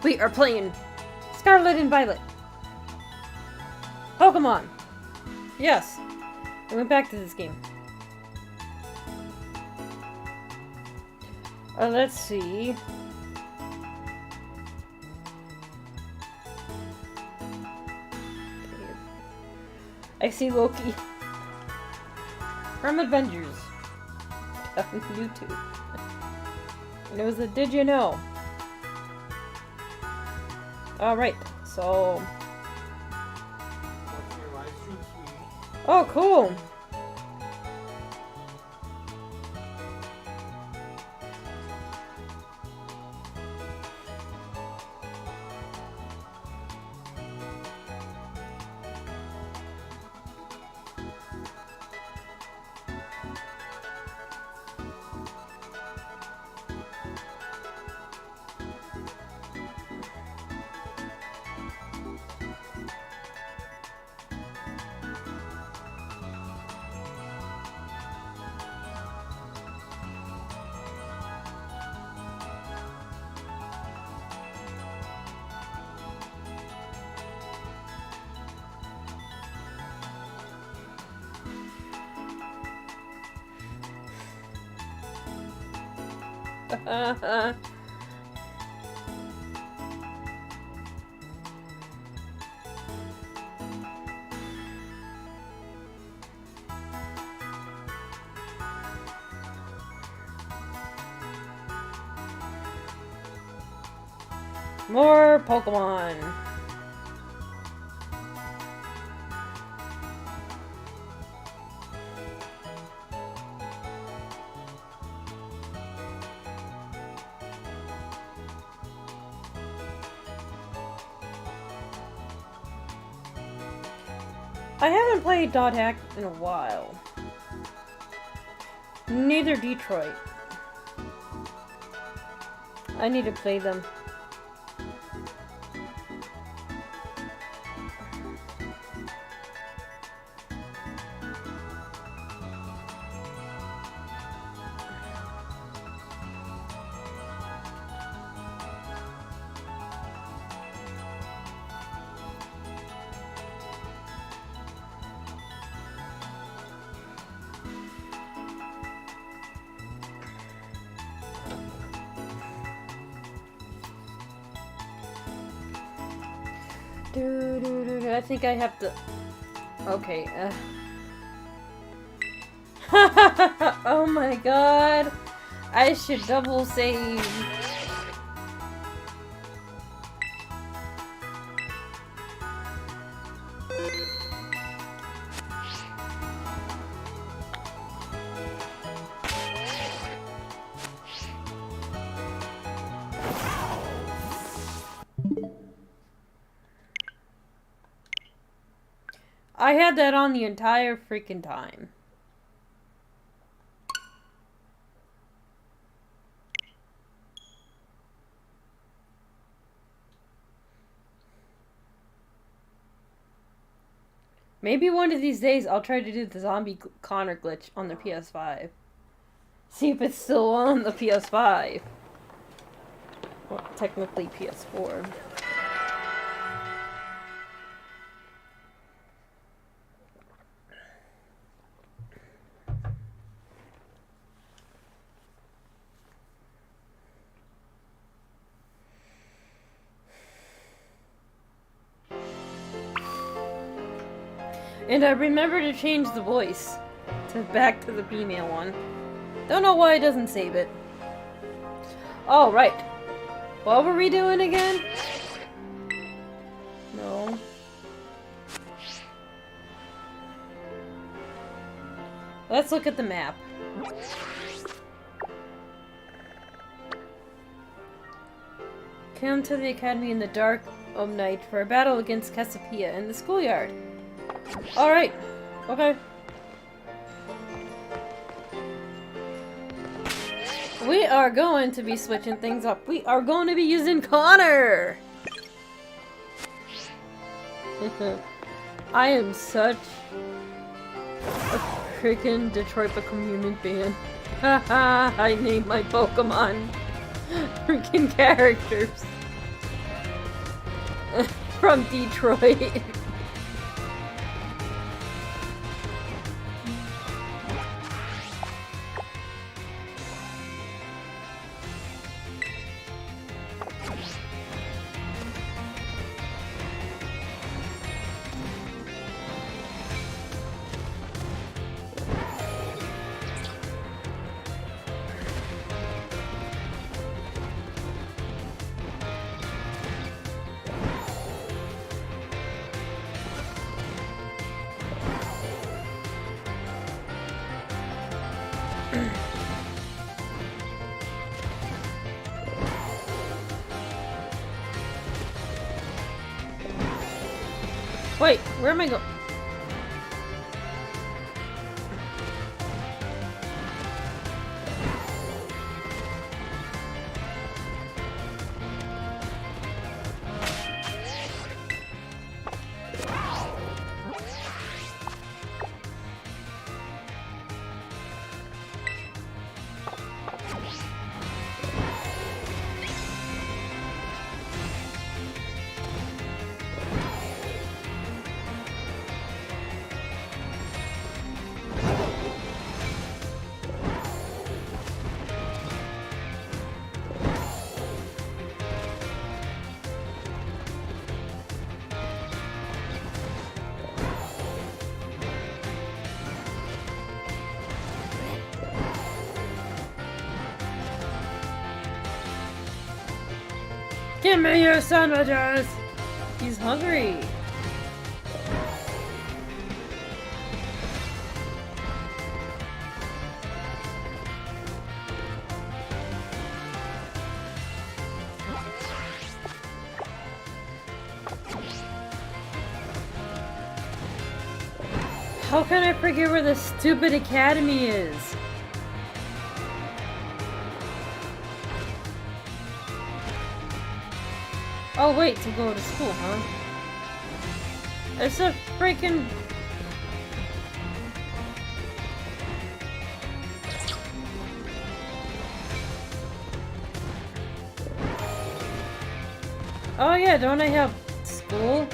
We are playing Scarlet and Violet. Pokemon. Yes. I went back to this game. Let's see. I see Loki. From Adventures. On YouTube. And it was a Did You Know? Alright, so... Oh, cool! More Pokemon. I haven't played Dot Hack in a while. Neither Detroit. I need to play them. I think I have to... Okay, oh my god! I should double save. I had that on the entire freaking time. Maybe one of these days I'll try to do the zombie Connor glitch on the PS5. See if it's still on the PS5. Well, technically PS4. And I remember to change the voice back to the female one. Don't know why it doesn't save it. Oh, right. What were we doing again? No. Let's look at the map. Come to the academy in the dark of night for a battle against Cassiopeia in the schoolyard. Alright. Okay. We are going to be switching things up. We are going to be using Connor! I am such a freaking Detroit Become Human fan. Haha, I named my Pokemon freaking characters. From Detroit. Wait, where am I going? Give me your sandwiches! He's hungry. How can I forget where the stupid academy is? Oh wait, to go to school, huh? It's a freaking... Oh yeah, don't I have school?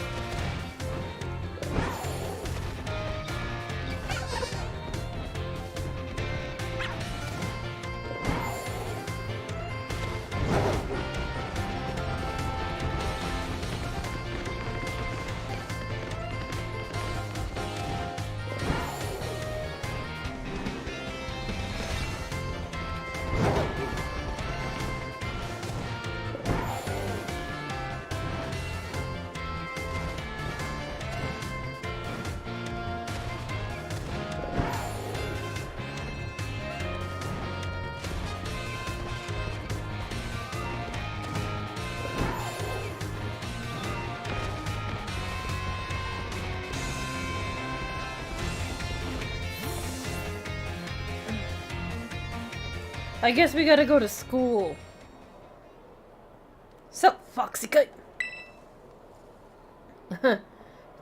I guess we gotta go to school. Sup, Foxykite?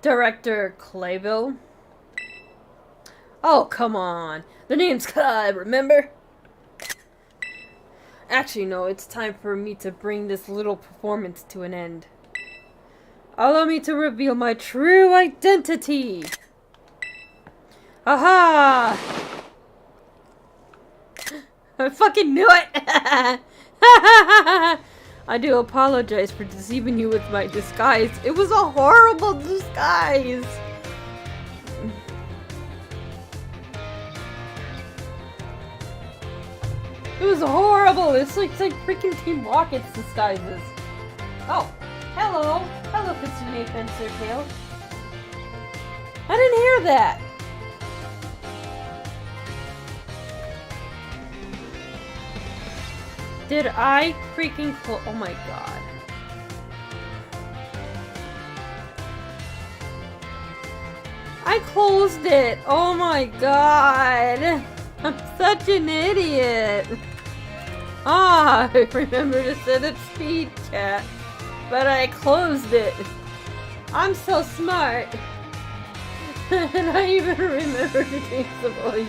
Director Clayville? Oh, come on. The name's Clyde, remember? Actually, no, it's time for me to bring this little performance to an end. Allow me to reveal my true identity! Aha! I fucking knew it! I do apologize for deceiving you with my disguise. It was a horrible disguise! It was horrible! It's like freaking Team Rocket's disguises. Oh, hello! Hello, Kitsune Fencer Tail. I didn't hear that! Did I freaking oh my god. I closed it! Oh my god! I'm such an idiot! Ah, I remember to set up speed chat, but I closed it. I'm so smart. And I even remember to change the voice.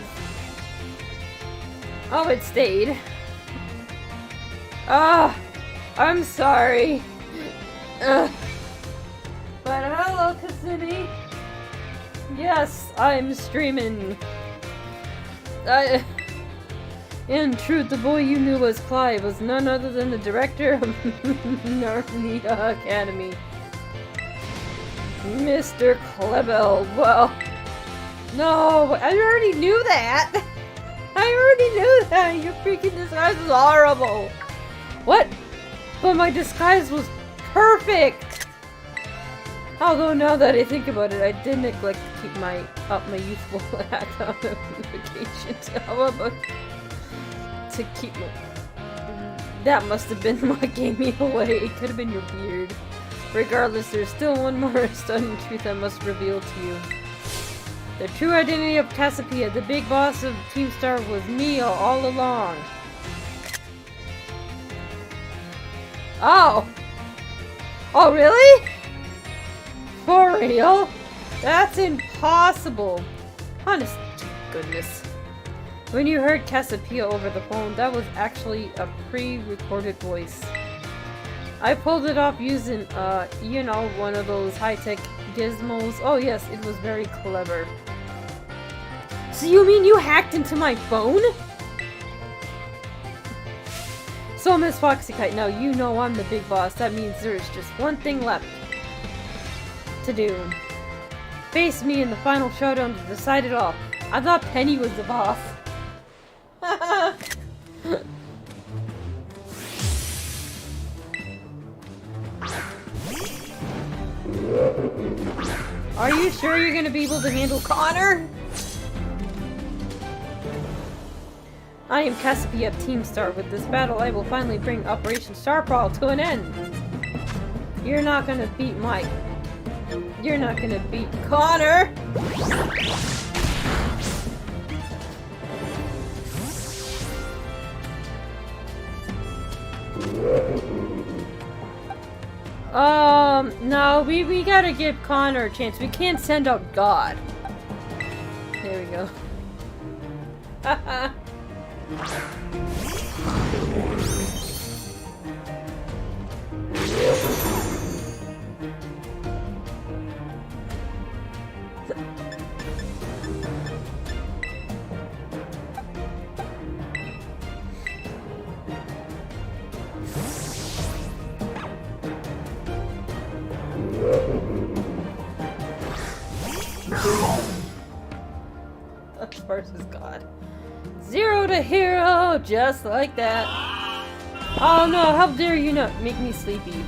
Oh, it stayed. Ah, I'm sorry. Yes, I'm streaming. In truth, the boy you knew as Clive was none other than the director of Narnia Academy. Mr. Klebel. Well, no, I already knew that. I already knew that. Your freaking disguise was horrible. What? But my disguise was perfect. Although now that I think about it, I did neglect to keep my youthful act on vacation. To keep my... That must have been what gave me away. It could have been your beard. Regardless, there's still one more stunning truth I must reveal to you. The true identity of Cassiopeia, the big boss of Team Star, was me all along. Oh! Oh, really? For real? That's impossible. Honest to goodness. When you heard Cassiopeia over the phone, that was actually a pre-recorded voice. I pulled it off using, you know, one of those high-tech gizmos. Oh yes, it was very clever. So you mean you hacked into my phone? So Miss Foxykite, now you know I'm the big boss. That means there's just one thing left to do. Face me in the final showdown to decide it all. I thought Penny was the boss. Are you sure you're gonna be able to handle Connor? I am Cassiopeia of Team Star. With this battle, I will finally bring Operation Star Prowl to an end. You're not gonna beat Mike. You're not gonna beat Connor! No, we gotta give Connor a chance. We can't send out God. There we go. Versus God. 0 to hero, just like that. Oh no, how dare you not make me sleepy.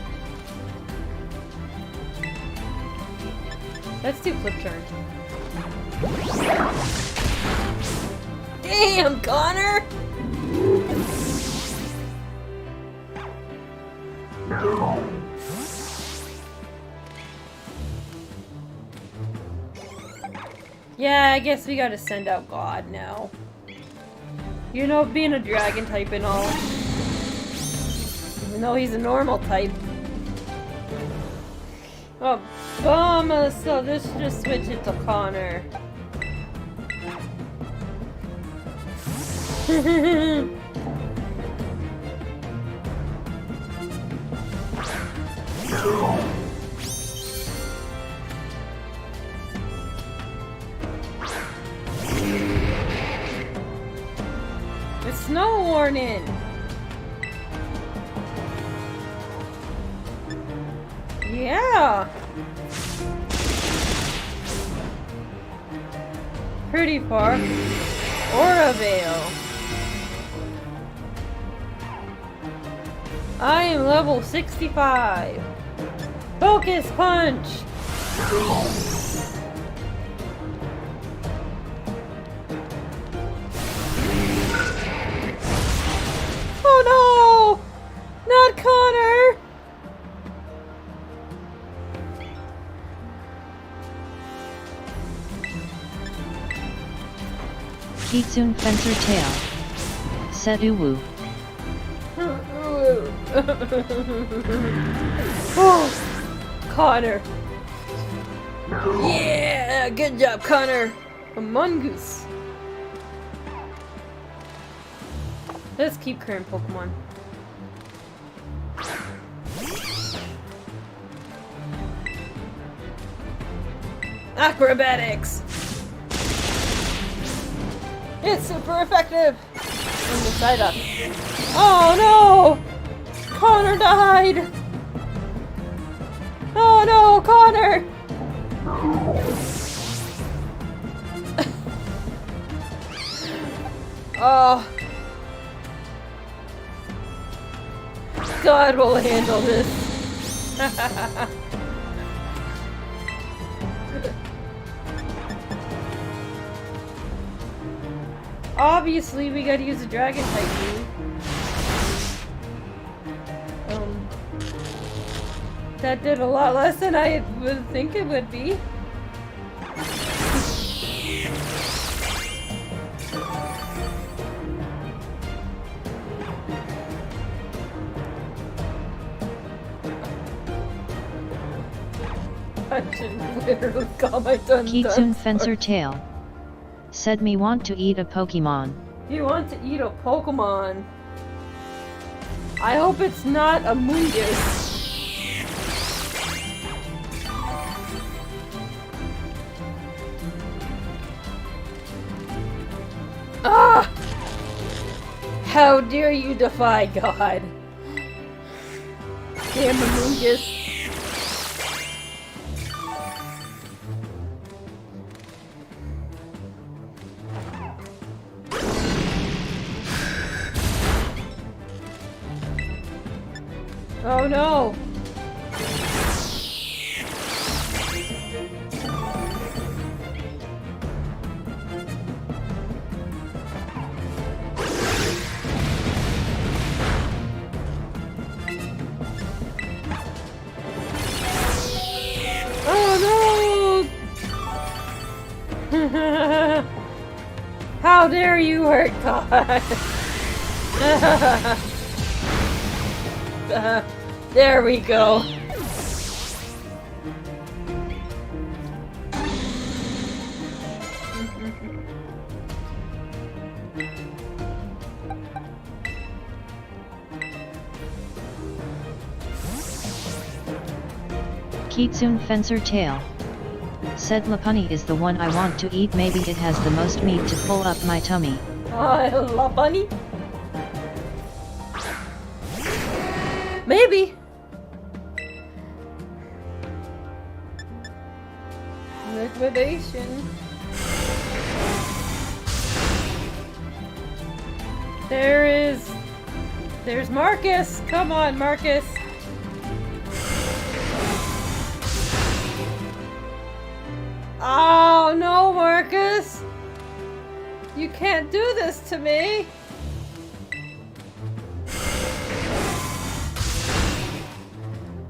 Let's do flip turn. Damn, Connor! Yeah, I guess we gotta send out God now. You know, being a dragon type and all. Even though he's a normal type. Oh, bummer, so let's just switch it to Connor. Snow warning! Yeah! Pretty far. Aura Veil. I am level 65. Focus Punch! Oh no! Not Connor! Kitsune Fencer Tail. Seduwu. Oh, Connor. Yeah, good job, Connor. A mongoose. Let's keep current Pokemon. Acrobatics! It's super effective! In the side up. Oh no! Connor died! Oh no, Connor! Oh. God will handle this. Obviously, we gotta use a dragon type. That did a lot less than I would think it would be. I should literally call my dun Kitsune Fencer Tail. Said me want to eat a Pokemon. You want to eat a Pokemon? I hope it's not a Mungus. Ah! How dare you defy God? Damn Mungus. Oh no! Oh no! How dare you hurt God! There we go. Kitsune Fencer Tail. Said Lapunny is the one I want to eat, maybe it has the most meat to pull up my tummy. Oh, Bunny? Maybe. Liquidation. There's Marcus. Come on, Marcus. Oh no, Marcus. You can't do this to me.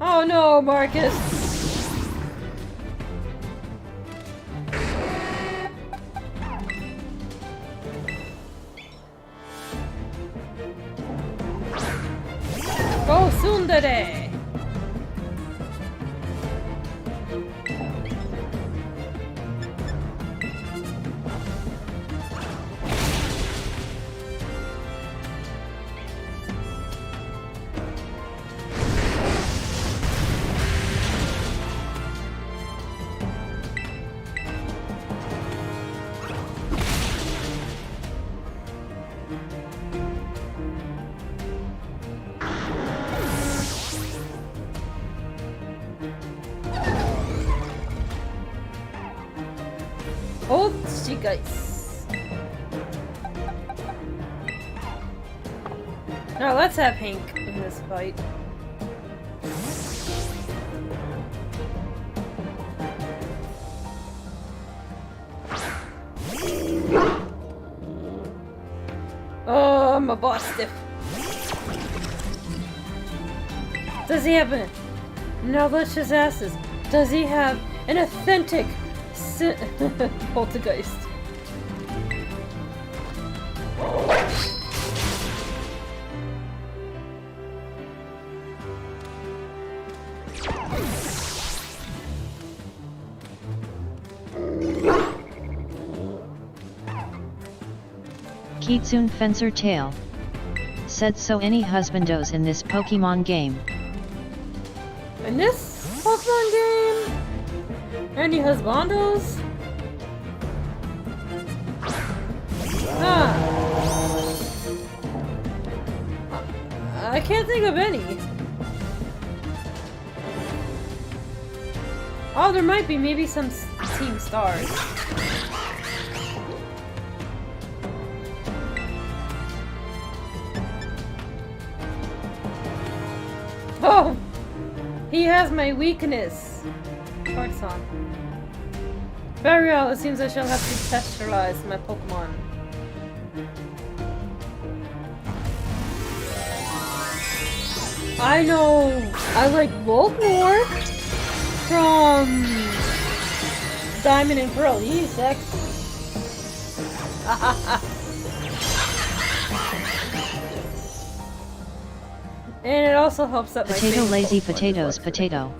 Oh no, Marcus! Go Tsundere! Foxykite. Now let's have Hank in this fight. Oh, I'm a boss stiff. Does he have now let's just ask this. Does he have an authentic poltergeist? Kitsune Fencer Tail. Said so any husbandos in this Pokemon game. In this Pokemon game? Any husbandos? Huh. I can't think of any. Oh, there might be maybe some team stars. Oh, he has my weakness. Short song. Very well, it seems I shall have to texturize my Pokemon. I know. I like Volkmore from Diamond and Pearl. He's sexy. And it also helps that Potato my lazy potatoes potato.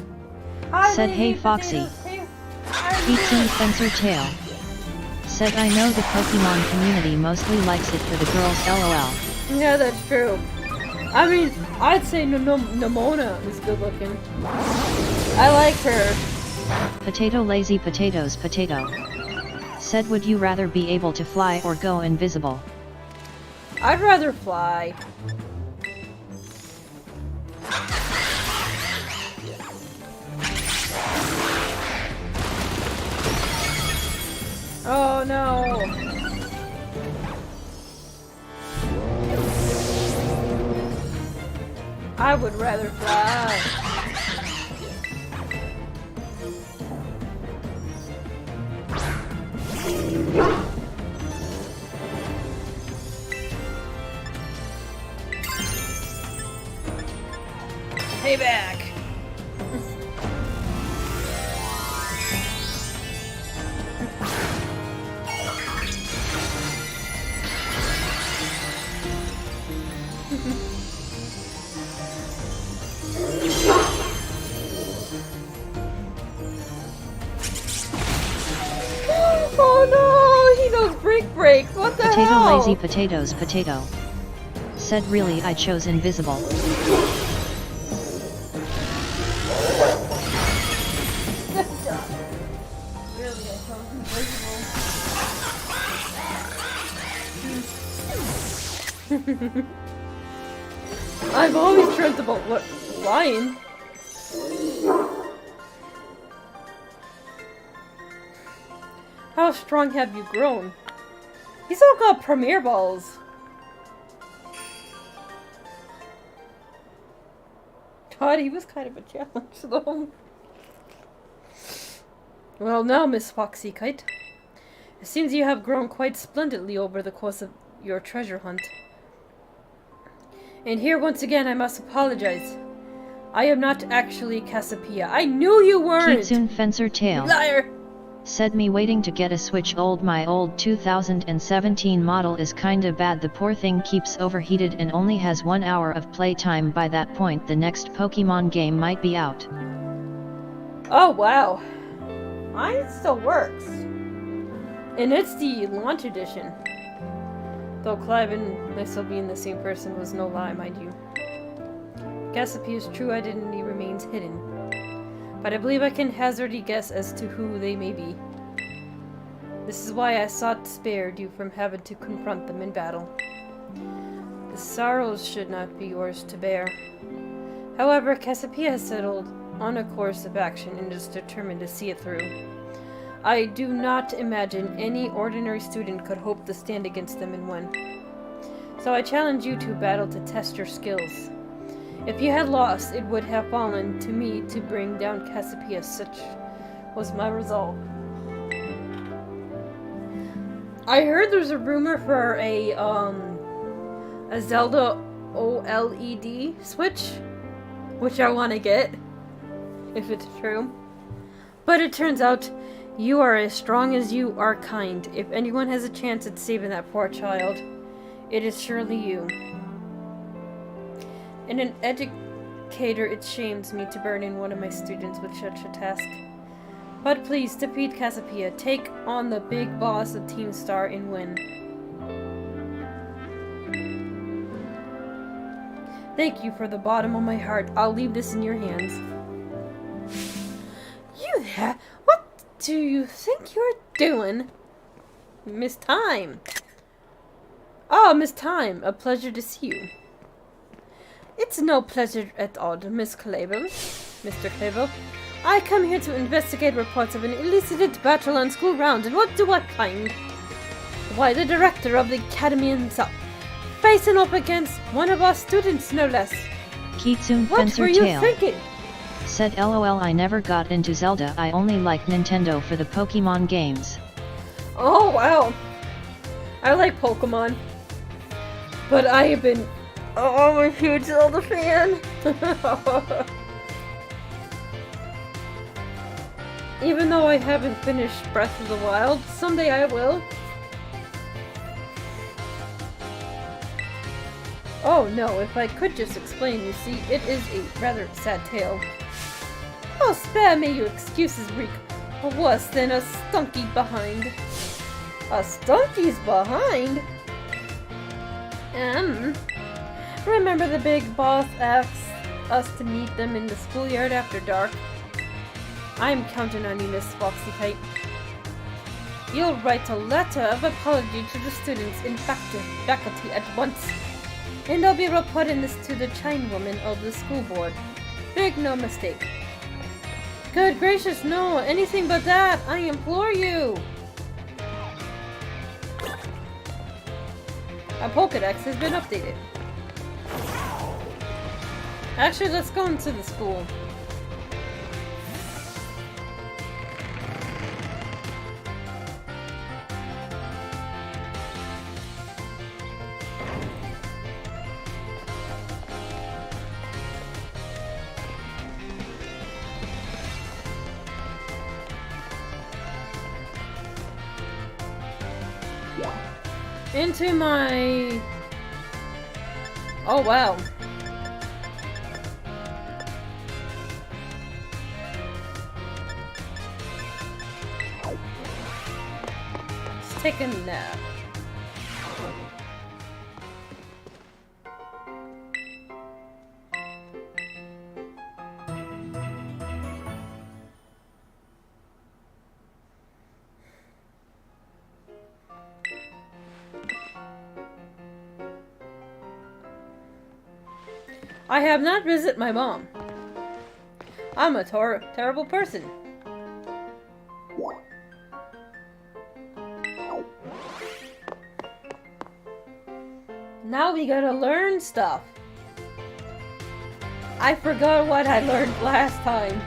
Hi, Said lazy hey Foxy. potatoes. Hey, Pizza Fencer Tail. Said I know the Pokemon community mostly likes it for the girls lol. yeah, that's true. I mean, I'd say Nimona is good looking. I like her. Potato lazy potatoes potato. Said would you rather be able to fly or go invisible? I'd rather fly. Oh no. I would rather fly. Payback. Oh no, he goes break. What the Potato hell? lazy potatoes potato. Said really I chose invisible. Really, I chose invisible. I've always dreamt about flying. How strong have you grown? He's all got premier balls. God, he was kind of a challenge though. Well now, Miss Foxykite, it seems you have grown quite splendidly over the course of your treasure hunt. And here once again I must apologize. I am not actually Cassiopeia. I knew you weren't! Kitsune Fencer Tail. Liar! Said me waiting to get a Switch my old 2017 model is kinda bad, the poor thing keeps overheated and only has 1 hour of playtime. By that point the next Pokemon game might be out. Oh wow. Mine still works. And it's the launch edition. Though Clive and Lisa being the same person was no lie, mind you. Cassiepia's true identity remains hidden. But I believe I can hazard a guess as to who they may be. This is why I sought to spare you from having to confront them in battle. The sorrows should not be yours to bear. However, Cassiopeia has settled on a course of action and is determined to see it through. I do not imagine any ordinary student could hope to stand against them and win. So I challenge you to battle to test your skills. If you had lost, it would have fallen to me to bring down Cassiopeia. Such was my resolve. I heard there's a rumor for a Zelda OLED Switch, which I want to get, if it's true. But it turns out you are as strong as you are kind. If anyone has a chance at saving that poor child, it is surely you. And an educator, it shames me to burden one of my students with such a task. But please, defeat Cassiopeia. Take on the big boss of Team Star and win. Thank you for the bottom of my heart. I'll leave this in your hands. You there? What do you think you're doing? Miss Time. Oh, Miss Time, a pleasure to see you. It's no pleasure at all, Miss Clavel. Mr. Clavel. I come here to investigate reports of an elicited battle on school grounds, and what kind? Why, the director of the academy himself, facing up against one of our students, no less. Kitsune What Fencer were you Tail thinking? said LOL, I never got into Zelda, I only like Nintendo for the Pokemon games. Oh, wow. I like Pokemon. But I have been... Oh, I'm a huge Zelda fan. Even though I haven't finished Breath of the Wild, someday I will. Oh no, if I could just explain, you see, it is a rather sad tale. Oh, spare me your excuses, Reek. Worse than a stunky behind. A stunky's behind? Remember the big boss asked us to meet them in the schoolyard after dark? I'm counting on you, Miss Foxykite. You'll write a letter of apology to the students and faculty at once. And I'll be reporting this to the chairwoman of the school board. Big no mistake. Good gracious, no, anything but that, I implore you! Our Pokedex has been updated. Actually, let's go into the school. Into my... Oh, wow. Let's take a nap. I have not visited my mom. I'm a terrible person. Now we gotta learn stuff. I forgot what I learned last time.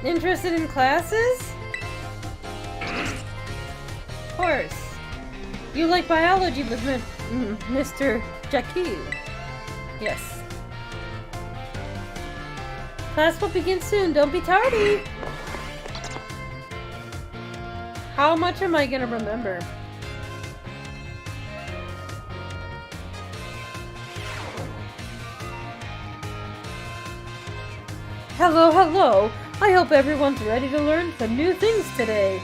Interested in classes? Of course. You like biology with Mr. Jackie? Yes. Class will begin soon. Don't be tardy. How much am I gonna remember? Hello, hello. I hope everyone's ready to learn some new things today.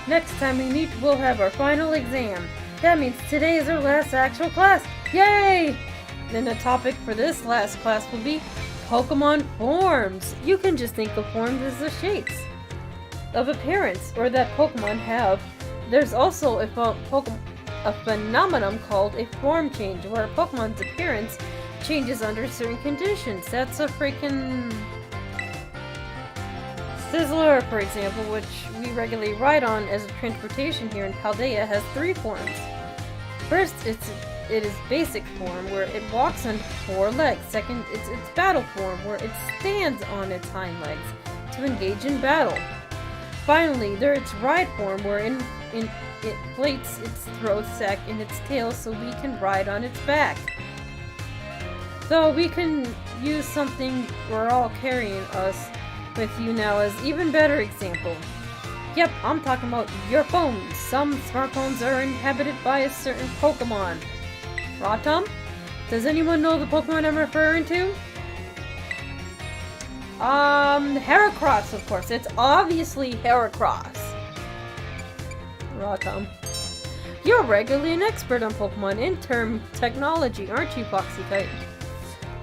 Next time we meet, we'll have our final exam. That means today is our last actual class. Yay! Then the topic for this last class will be Pokemon forms. You can just think of forms as the shapes of appearance or that Pokemon have. There's also a phenomenon called a form change where a Pokemon's appearance changes under certain conditions. That's a freaking... Sizzler, for example, which we regularly ride on as a transportation here in Paldea, has 3 forms. First, it is basic form, where it walks on 4 legs. Second, it's its battle form, where it stands on its hind legs to engage in battle. Finally, there's its ride form, where it inflates its throat sac in its tail so we can ride on its back. So we can use something we're all carrying us with you now as even better example. Yep, I'm talking about your phones. Some smartphones are inhabited by a certain Pokemon. Rotom? Does anyone know the Pokemon I'm referring to? Heracross, of course. It's obviously Heracross. Rotom. You're regularly an expert on Pokemon in term technology, aren't you, Foxykite?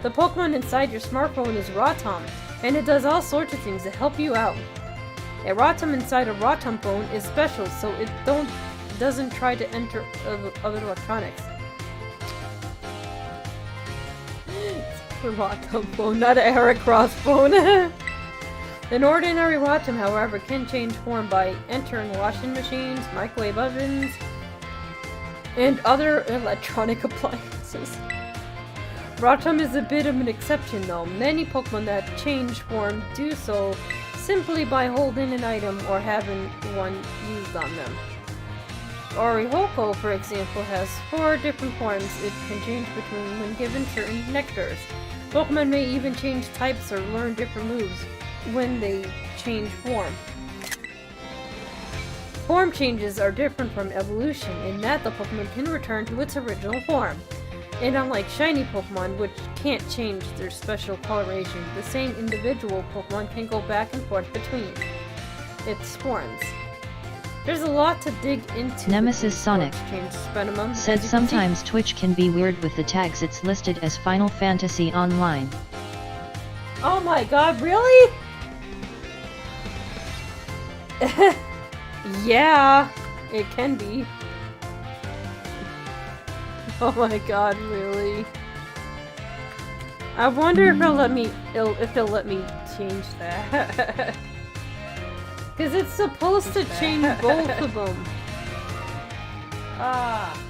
The Pokemon inside your smartphone is Rotom, and it does all sorts of things to help you out. A Rotom inside a Rotom phone is special, so it doesn't try to enter other electronics. It's a Rotom phone, not an Heracross phone. An ordinary Rotom, however, can change form by entering washing machines, microwave ovens, and other electronic appliances. Rotom is a bit of an exception though. Many Pokemon that change form do so simply by holding an item or having one used on them. Orihoko, for example, has 4 different forms it can change between when given certain nectars. Pokemon may even change types or learn different moves when they change form. Form changes are different from evolution in that the Pokemon can return to its original form. And unlike shiny Pokemon, which can't change their special coloration, the same individual Pokemon can go back and forth between its forms. There's a lot to dig into. Nemesis Sonic said sometimes Twitch can be weird with the tags it's listed as Final Fantasy Online. Oh my god, really? Yeah, it can be. Oh my god, really? I wonder if it'll let me change that. Cause it's supposed to change both of them. Ah.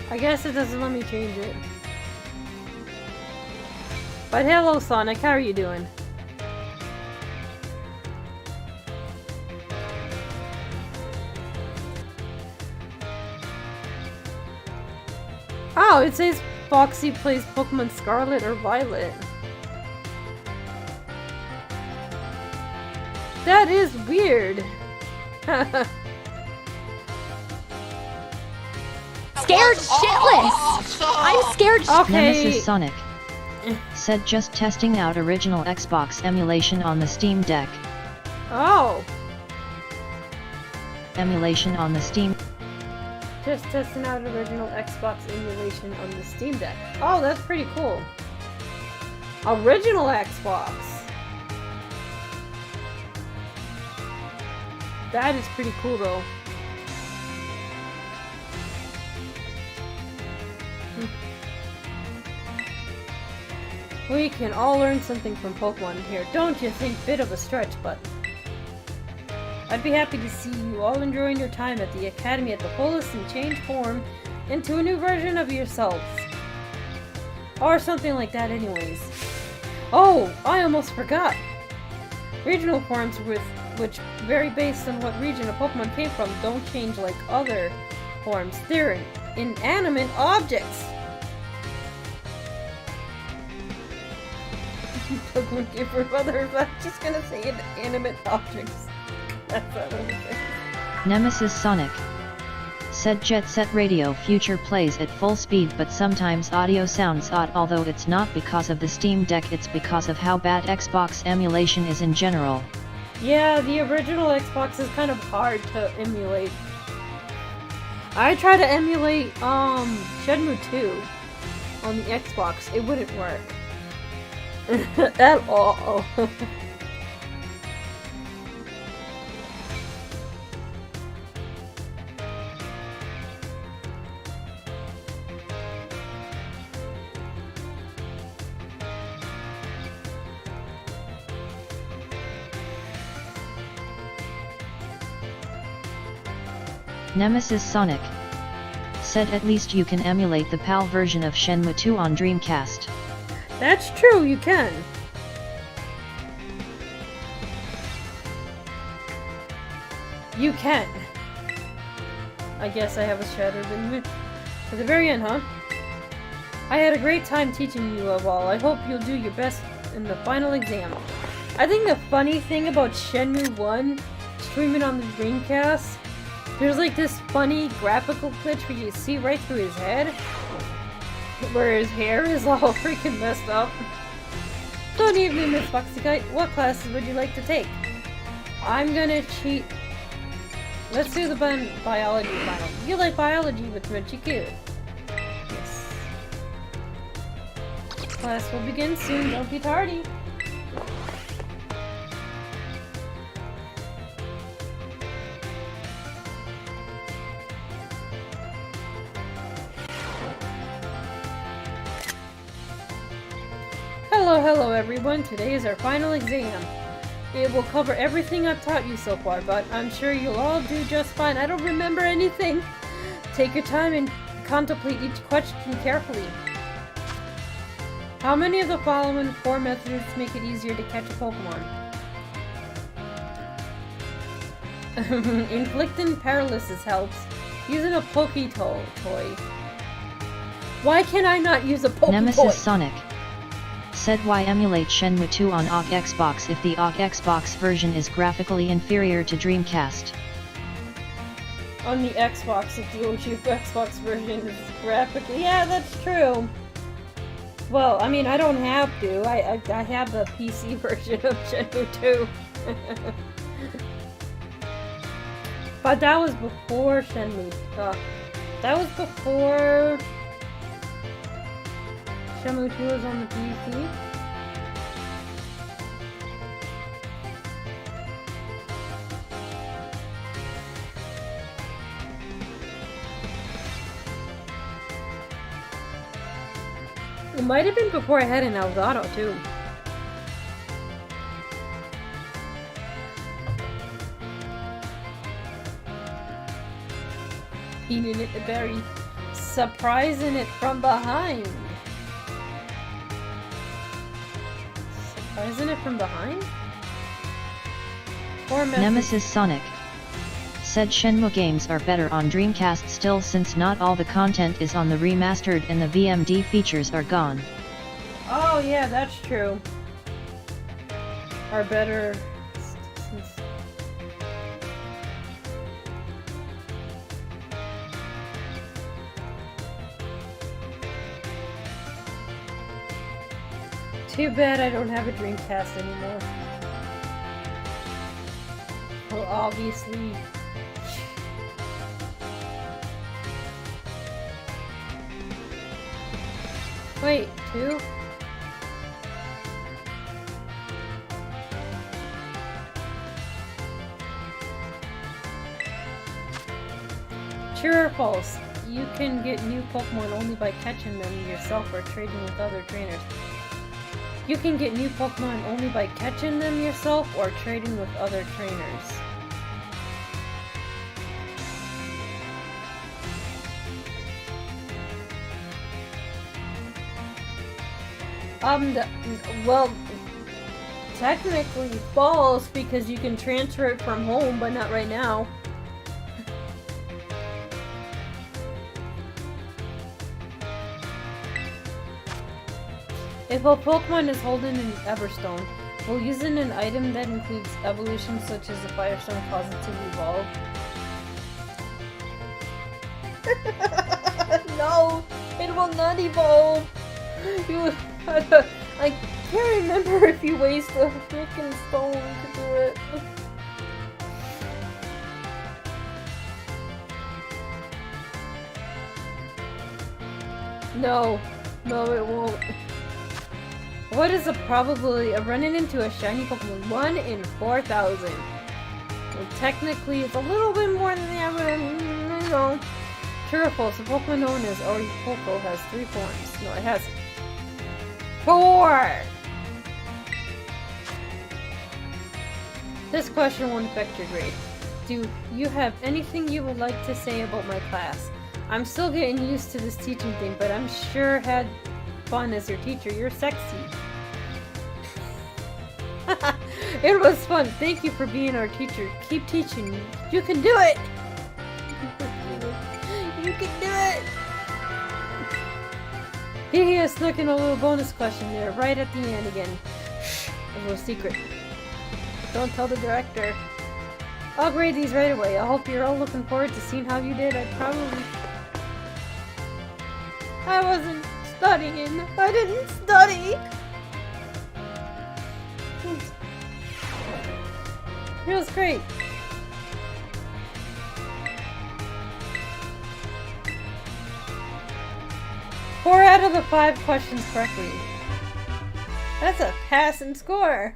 I guess it doesn't let me change it. But hello Sonic, how are you doing? Oh, it says Foxy plays Pokemon Scarlet or Violet. That is weird. Scared shitless! I'm scared Okay. Nemesis Sonic said just testing out original Xbox emulation on the Steam Deck. Oh. Emulation on the Steam. Just testing out original Xbox emulation on the Steam Deck. Oh, that's pretty cool. Original Xbox. That is pretty cool though. We can all learn something from Pokemon here, don't you think? Bit of a stretch, but I'd be happy to see you all enjoying your time at the Academy at the fullest and change form into a new version of yourselves. Or something like that anyways. Oh, I almost forgot! Regional forms which vary based on what region a Pokemon came from don't change like other forms. They're inanimate objects! Pokemon give for others. I'm just gonna say inanimate objects. That's what I'm saying. Nemesis Sonic said Jet Set Radio Future plays at full speed, but sometimes audio sounds odd, although it's not because of the Steam Deck, it's because of how bad Xbox emulation is in general. Yeah, the original Xbox is kind of hard to emulate. I tried to emulate Shenmue 2 on the Xbox. It wouldn't work. At all. Nemesis Sonic said at least you can emulate the PAL version of Shenmue 2 on Dreamcast. That's true, you can. You can. I guess I have a shattered in to the very end, huh? I had a great time teaching you of all. I hope you'll do your best in the final exam. I think the funny thing about Shenmue 1 streaming on the Dreamcast, there's like this funny graphical glitch where you see right through his head, where his hair is all freaking messed up. Good evening, Miss Foxykite. What classes would you like to take? I'm gonna cheat Let's do the biology final. You like biology, but Richie cute. Yes. Class will begin soon, don't be tardy. Hello everyone, today is our final exam. It will cover everything I've taught you so far, but I'm sure you'll all do just fine. I don't remember anything. Take your time and contemplate each question carefully. How many of the following 4 methods make it easier to catch a Pokemon? Inflicting paralysis helps. Using a toy. Why can I not use a Poketoy? Nemesis Sonic said why emulate Shenmue 2 on OG Xbox if the OG Xbox version is graphically inferior to Dreamcast. On the Xbox, if the OG Xbox version is graphically... Yeah, that's true. Well, I mean, I don't have to. I have the PC version of Shenmue 2. But that was before Shenmue. That was before... Shenmue 2 was on the PC. It might have been before I had an elgato too. Eating it the berry, surprising it from behind. Isn't it from behind? Nemesis Sonic said Shenmue games are better on Dreamcast still since not all the content is on the remastered and the VMD features are gone. Oh yeah, that's true. Are better since... Too bad I don't have a Dreamcast anymore. Well, obviously... Wait, 2? True or false? You can get new Pokemon only by catching them yourself or trading with other trainers. You can get new Pokemon only by catching them yourself or trading with other trainers. Well, technically false because you can transfer it from home, but not right now. If a Pokemon is holding an Everstone, will using an item that includes evolution such as a Firestone cause it to evolve? No, it will not evolve. I can't remember if you waste a freaking stone to do it. No, it won't. What is the probability of running into a shiny Pokemon? 1 in 4,000. Well, technically, it's a little bit more than that, but you know. True or false? The Pokemon known as Oricoco has 3 forms. No, it has 4! This question won't affect your grade. Do you have anything you would like to say about my class? I'm still getting used to this teaching thing, but I'm sure had fun as your teacher. You're sexy. It was fun. Thank you for being our teacher. Keep teaching. You can do it. You can do it. He snuck in a little bonus question there, right at the end again. Shh, a little secret. Don't tell the director. I'll grade these right away. I hope you're all looking forward to seeing how you did. I wasn't studying. I didn't study. It was great. out of the 5 questions correctly. That's a passing score.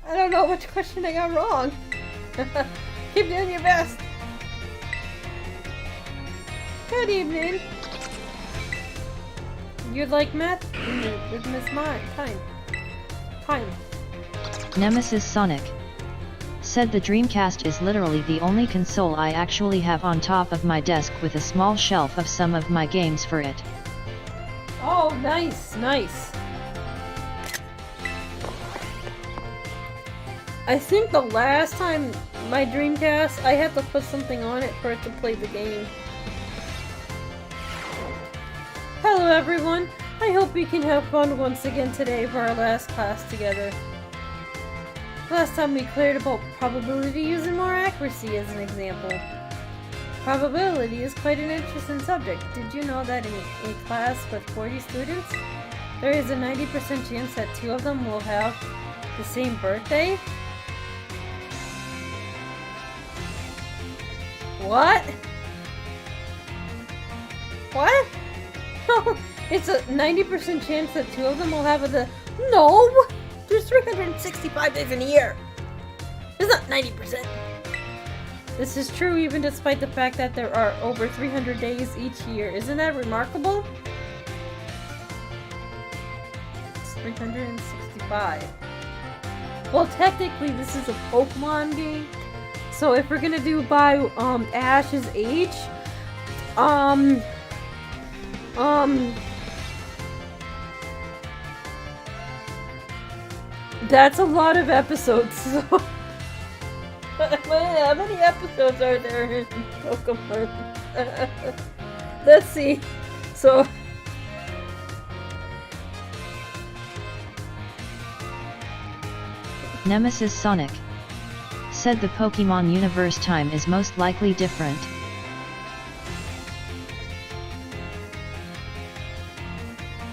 I don't know which question I got wrong. Keep doing your best. Good evening. You'd like math? With Miss Time. Nemesis Sonic said the Dreamcast is literally the only console I actually have on top of my desk with a small shelf of some of my games for it. Oh, nice. I think the last time my Dreamcast, I had to put something on it for it to play the game. Hello everyone, I hope we can have fun once again today for our last class together. Last time we cleared about probability using more accuracy as an example. Probability is quite an interesting subject. Did you know that in a class with 40 students, there is a 90% chance that 2 of them will have the same birthday? What? What? It's a 90% chance that 2 of them will have No! There's 365 days in a year! It's not 90%! This is true even despite the fact that there are over 300 days each year. Isn't that remarkable? It's 365. Well, technically this is a Pokemon game. So if we're gonna do by Ash's age, that's a lot of episodes. So how many episodes are there in Pokemon? Let's see. So Nemesis Sonic said the Pokemon universe time is most likely different.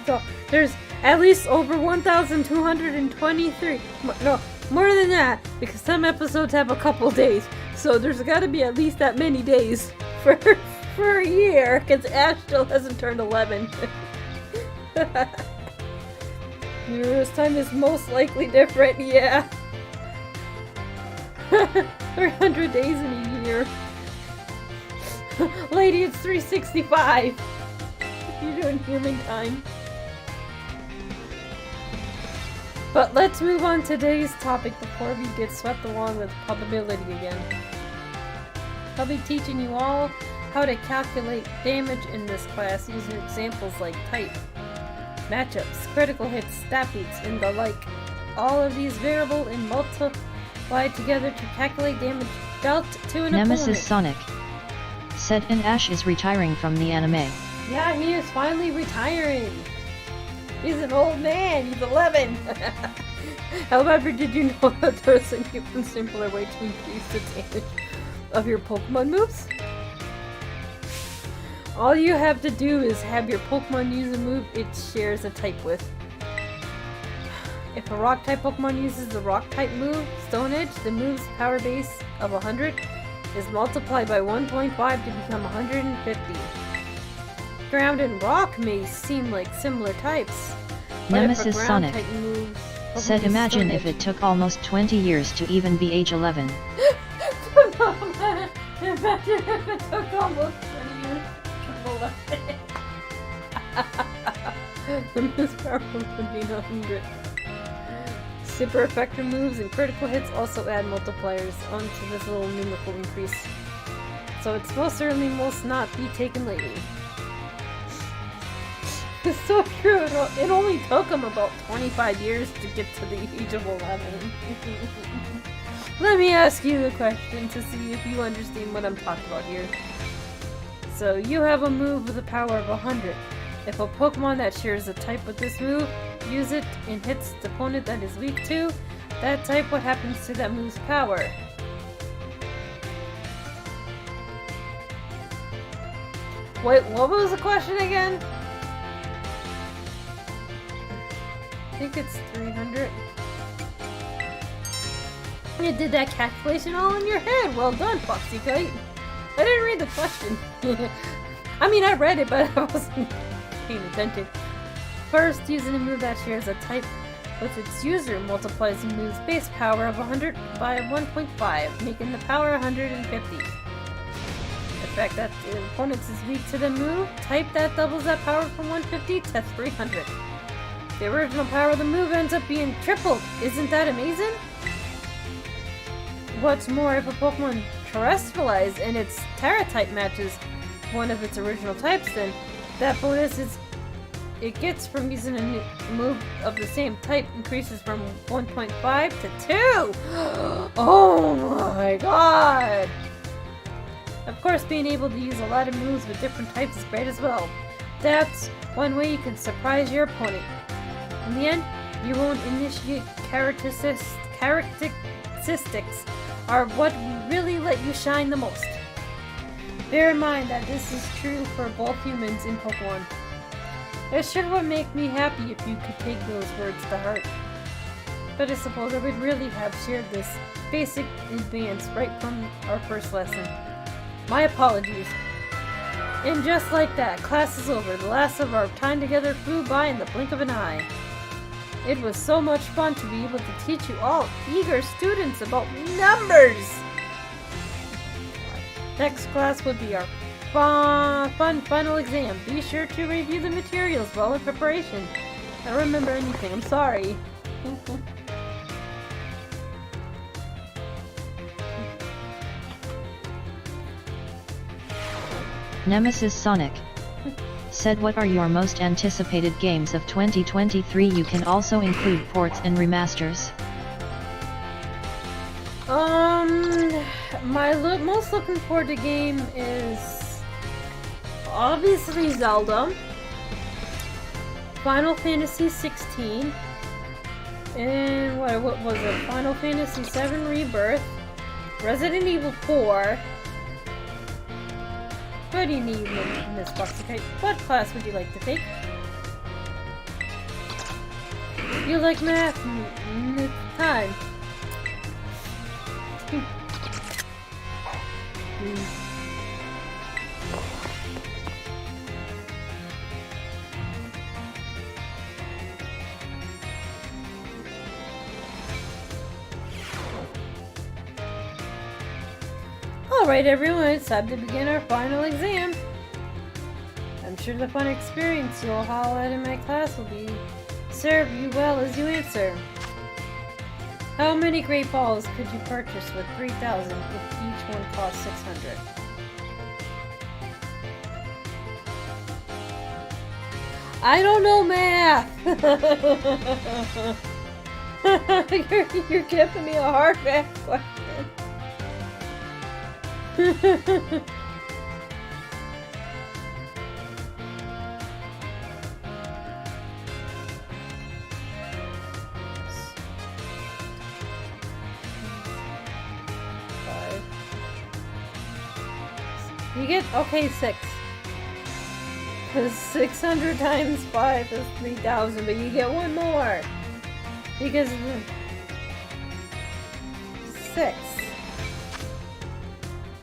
So there's at least over 1,223. No, more than that, because some episodes have a couple days. So there's got to be at least that many days for a year, because Ash still hasn't turned 11. Universe time is most likely different, yeah. 300 days in a year. Lady, it's 365. You're doing human time. But let's move on to today's topic before we get swept along with probability again. I'll be teaching you all how to calculate damage in this class using examples like type, matchups, critical hits, stat beats, and the like. All of these variable and multiply together to calculate damage dealt to an Nemesis opponent. Sonic said and Ash is retiring from the anime. Yeah, he is finally retiring. He's an old man. He's 11. However, did you know that there's an even simpler way to increase the damage of your Pokemon moves? All you have to do is have your Pokemon use a move it shares a type with. If a Rock-type Pokemon uses the Rock-type move, Stone Edge, the move's power base of 100 is multiplied by 1.5 to become 150. Ground and Rock may seem like similar types. Nemesis Sonic said imagine if it took almost 20 years to even be age 11. Imagine if it took almost 20 years to be 11. The move's power would be 100. Super effective moves and critical hits also add multipliers onto this little numerical increase. So it's most certainly must not be taken lightly. It's so true, it only took him about 25 years to get to the age of 11. Let me ask you the question to see if you understand what I'm talking about here. So you have a move with a power of 100. If a Pokemon that shares a type with this move, use it and hits the opponent that is weak to that type, what happens to that move's power? Wait, what was the question again? I think it's 300. You did that calculation all in your head. Well done, Foxykite. I didn't read the question. I mean, I read it, but I wasn't paying attention. First, using a move that shares a type with its user multiplies the move's base power of 100 by 1.5, making the power 150. The fact that the opponent is weak to the move, type that doubles that power from 150 to 300. The original power of the move ends up being tripled. Isn't that amazing? What's more, if a Pokemon terrestrialized and its Terra type matches one of its original types, then that bonus it gets from using a new move of the same type increases from 1.5 to 2! Oh my god! Of course, being able to use a lot of moves with different types is great as well. That's one way you can surprise your opponent. In the end, your own initiate characteristics are what really let you shine the most. Bear in mind that this is true for both humans and Pokemon. It sure would make me happy if you could take those words to heart. But I suppose I would really have shared this basic advance right from our first lesson. My apologies. And just like that, class is over. The last of our time together flew by in the blink of an eye. It was so much fun to be able to teach you all eager students about numbers! Next class will be our fun final exam. Be sure to review the materials well in preparation. I don't remember anything, I'm sorry. Nemesis Sonic said, what are your most anticipated games of 2023? You can also include ports and remasters. My most looking forward to game is obviously Zelda, Final Fantasy 16, and what was it? Final Fantasy 7 Rebirth, Resident Evil 4. Good evening, Miss Foxykite. What class would you like to take? You like math? It's time. Alright everyone, it's time to begin our final exam. I'm sure the fun experience you'll haul out in my class will be serve you well as you answer. How many Great Balls could you purchase with 3,000 if each one cost 600? I don't know math! you're giving me a hard math question. You get, okay, 6. Because 600 times 5 is 3,000, but you get one more. Because 6.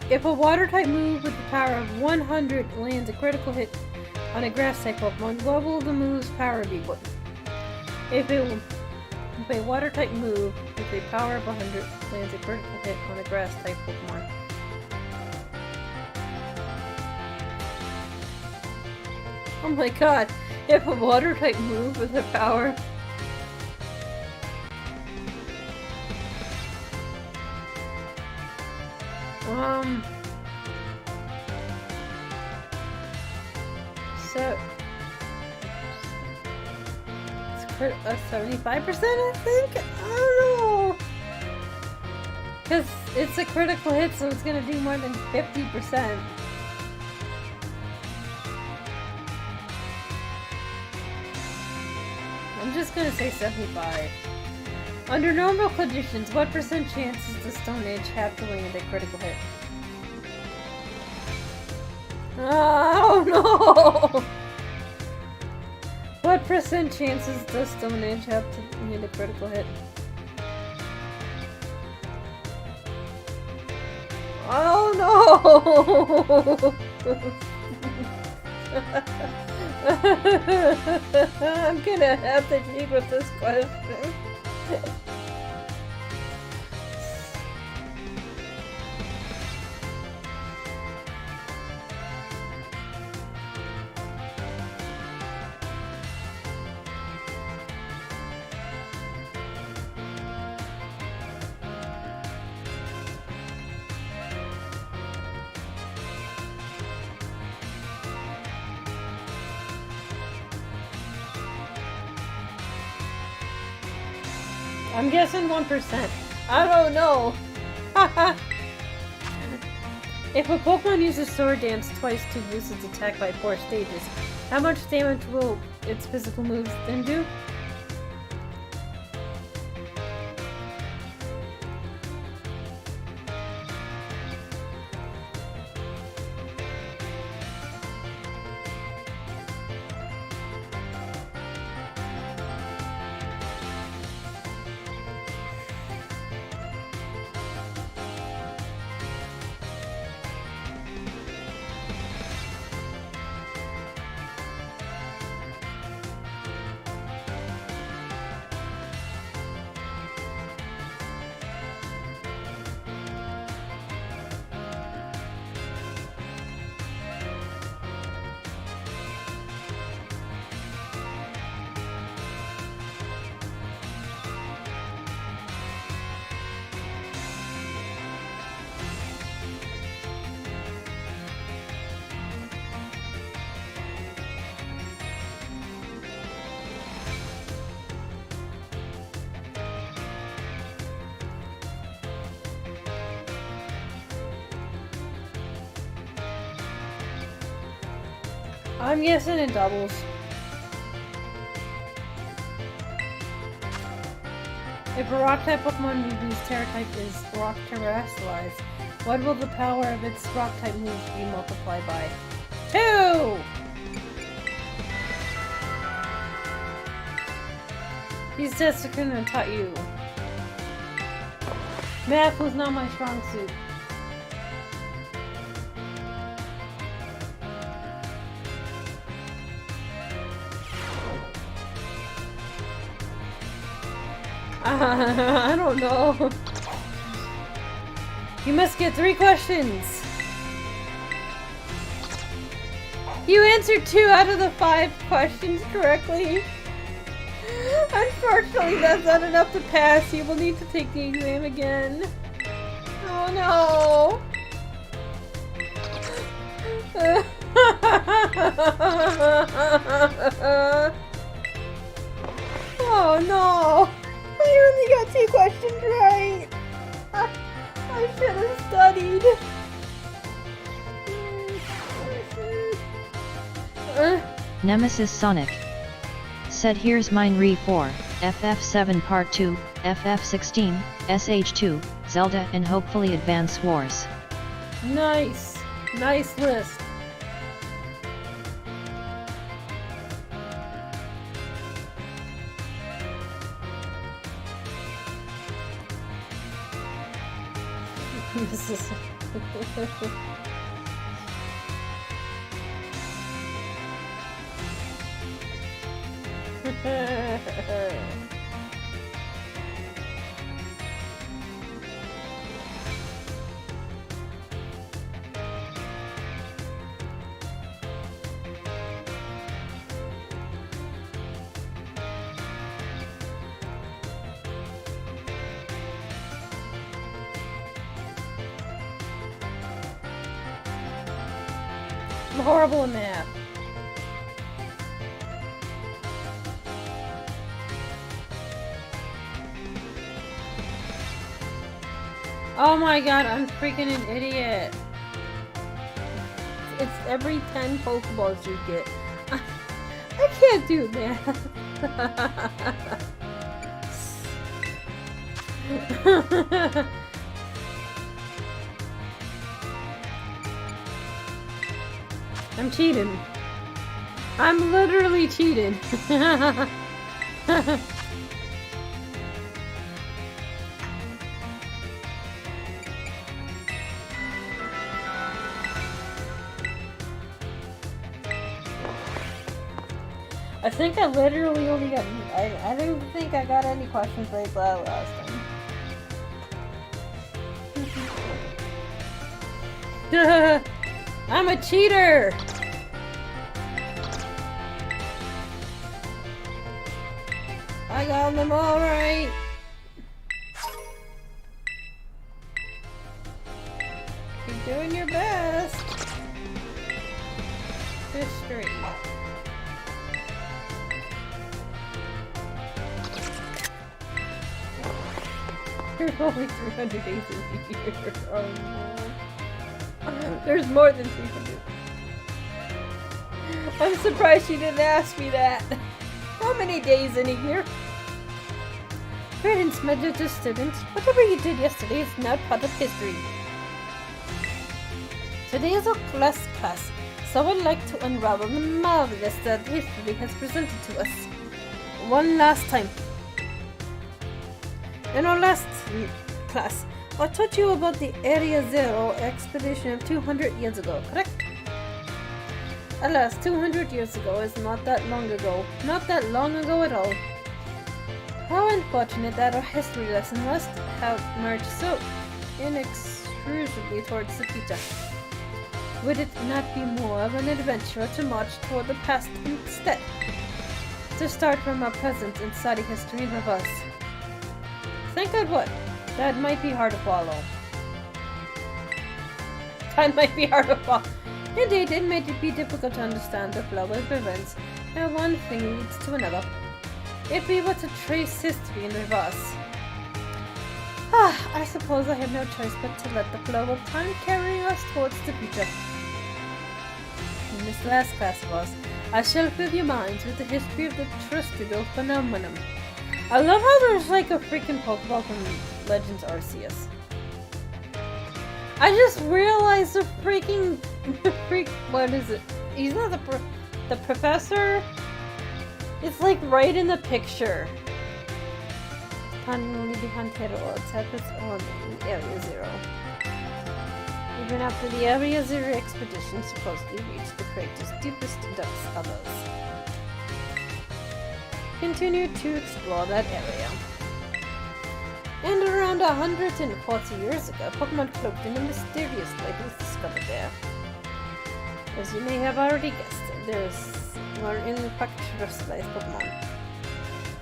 If a water-type move with the power of 100 lands a critical hit on a grass-type Pokemon, what will the move's power be? If a water-type move with a power of 100 lands a critical hit on a grass-type Pokemon. Oh my god, if a water-type move with a power... So... It's 75%, I think? I don't know! Because it's a critical hit, so it's gonna do more than 50%. I'm just gonna say 75. Under normal conditions, what % chance does the Stone Edge have to land a critical hit? Oh no! What % chances does Stone Edge have to land a critical hit? Oh no! I'm gonna have to cheat with this question. I'm guessing 1%. I don't know. If a Pokemon uses Sword Dance twice to boost its attack by 4 stages, how much damage will its physical moves then do? I'm guessing it doubles. If a rock-type Pokemon whose Terra-type is rock terrestrialized, what will the power of its rock-type moves be multiplied by? 2! These tests are gonna taught you. Math was not my strong suit. I don't know. You must get 3 questions. You answered 2 out of the 5 questions correctly. Unfortunately, that's not enough to pass. You will need to take the exam again. Oh no. Oh no. I only got 2 questions right. I should have studied. Nemesis Sonic said here's mine re 4, FF7 Part 2, FF16, SH2, Zelda and hopefully Advance Wars. Nice. Nice list. This is I'm horrible in math. Oh my god, I'm freaking an idiot. It's every 10 Pokeballs you get. I can't do math. I'm cheating. I'm literally cheating. I think I literally only got... I didn't think I got any questions right last time. I'm a cheater! I got them all right! Keep doing your best! History. There's only 300 days in a year. Oh no. There's more than 300. I'm surprised she didn't ask me that. How many days in a year? Parents, my little student, whatever you did yesterday is now part of history. Today is a class, so I'd like to unravel the marvelous that history has presented to us. One last time. In our last class, I taught you about the Area Zero expedition of 200 years ago, correct? Alas, 200 years ago is not that long ago. Not that long ago at all. How unfortunate that our history lesson must have merged so inextricably towards the future. Would it not be more of an adventure to march toward the past instead? To start from our present and study history in reverse. Think I would. That might be hard to follow. That might be hard to follow. Indeed, it may be difficult to understand the flow of events, and one thing leads to another. If we were to trace history in reverse. I suppose I have no choice but to let the flow of time carry us towards the future. In this last class of ours, I shall fill your minds with the history of the terrestrial phenomenon. I love how there's like a freaking Pokeball from Legends Arceus. I just realized the freaking what is it? He's not the professor. It's like right in the picture. Only behind Hero, Tempest on Area Zero. Even after the Area Zero expedition supposedly reached the crater's deepest depths, others continued to explore that area. And around 140 years ago, Pokemon cloaked in a mysterious light was discovered there. As you may have already guessed, there's more in the terrestrialized Pokemon.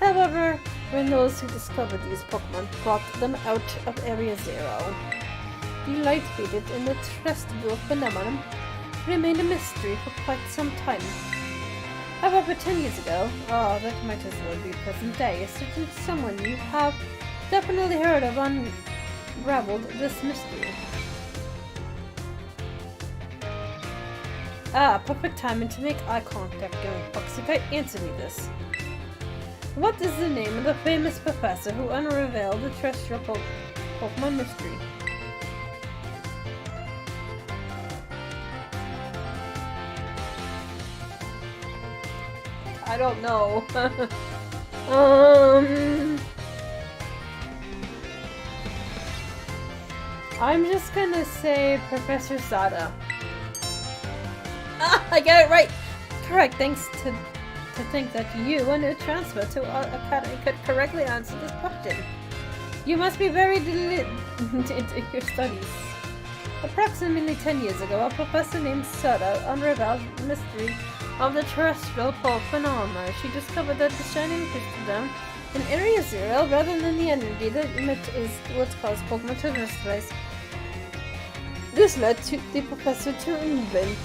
However, when those who discovered these Pokemon brought them out of Area Zero, the light faded and the terrestrial phenomenon remained a mystery for quite some time. However, 10 years ago, that might as well be present day, a certain someone you have definitely heard of unraveled this mystery. Perfect timing to make eye contact, young Foxykite. Answer me this. What is the name of the famous professor who unraveled the terrestrial Pokemon mystery? I don't know. I'm just gonna say Professor Sada. I got it right! Correct, thanks to think that you, on a transfer to our academy, could correctly answer this question. You must be very diligent in your studies. Approximately 10 years ago, a professor named Sada unraveled the mystery of the terrestrial phenomena. She discovered that the shining crystal in Area Zero, rather than the energy that emits, is what caused Pokemon to terrestrialize. This led to the professor to invent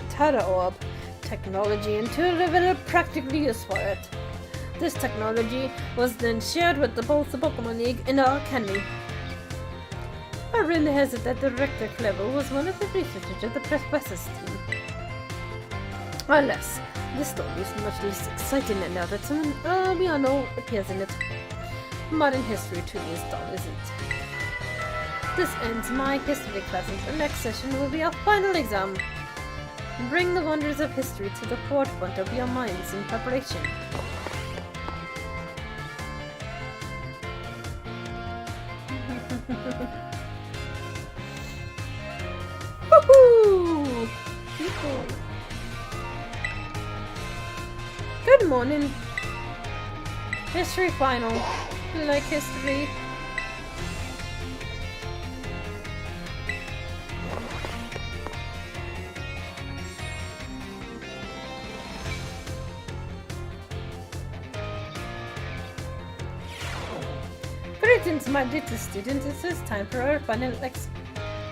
Tara Orb technology and to reveal practical use for it. This technology was then shared with both the Pokemon League and our academy. I really has it that Director Clever was one of the researchers of the professor's team. Alas, this story is much less exciting now that someone we all know appears in it. Modern history truly is dull, isn't it? This ends my history classes. The next session will be our final exam. Bring the wonders of history to the forefront of your minds in preparation. Woohoo! Good Come on in. History final. You like history? Greetings, my little student. It is time for our final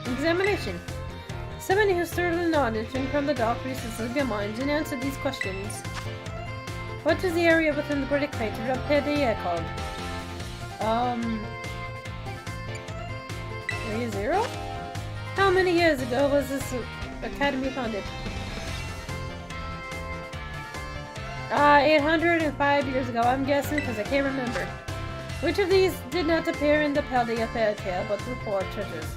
examination. Summon historical knowledge and from the dark recesses of your minds and answer these questions. What is the area within the great crater of Perdea called? Area 0? How many years ago was this academy founded? 805 years ago, I'm guessing because I can't remember. Which of these did not appear in the Paldea fairy tale but the four treasures?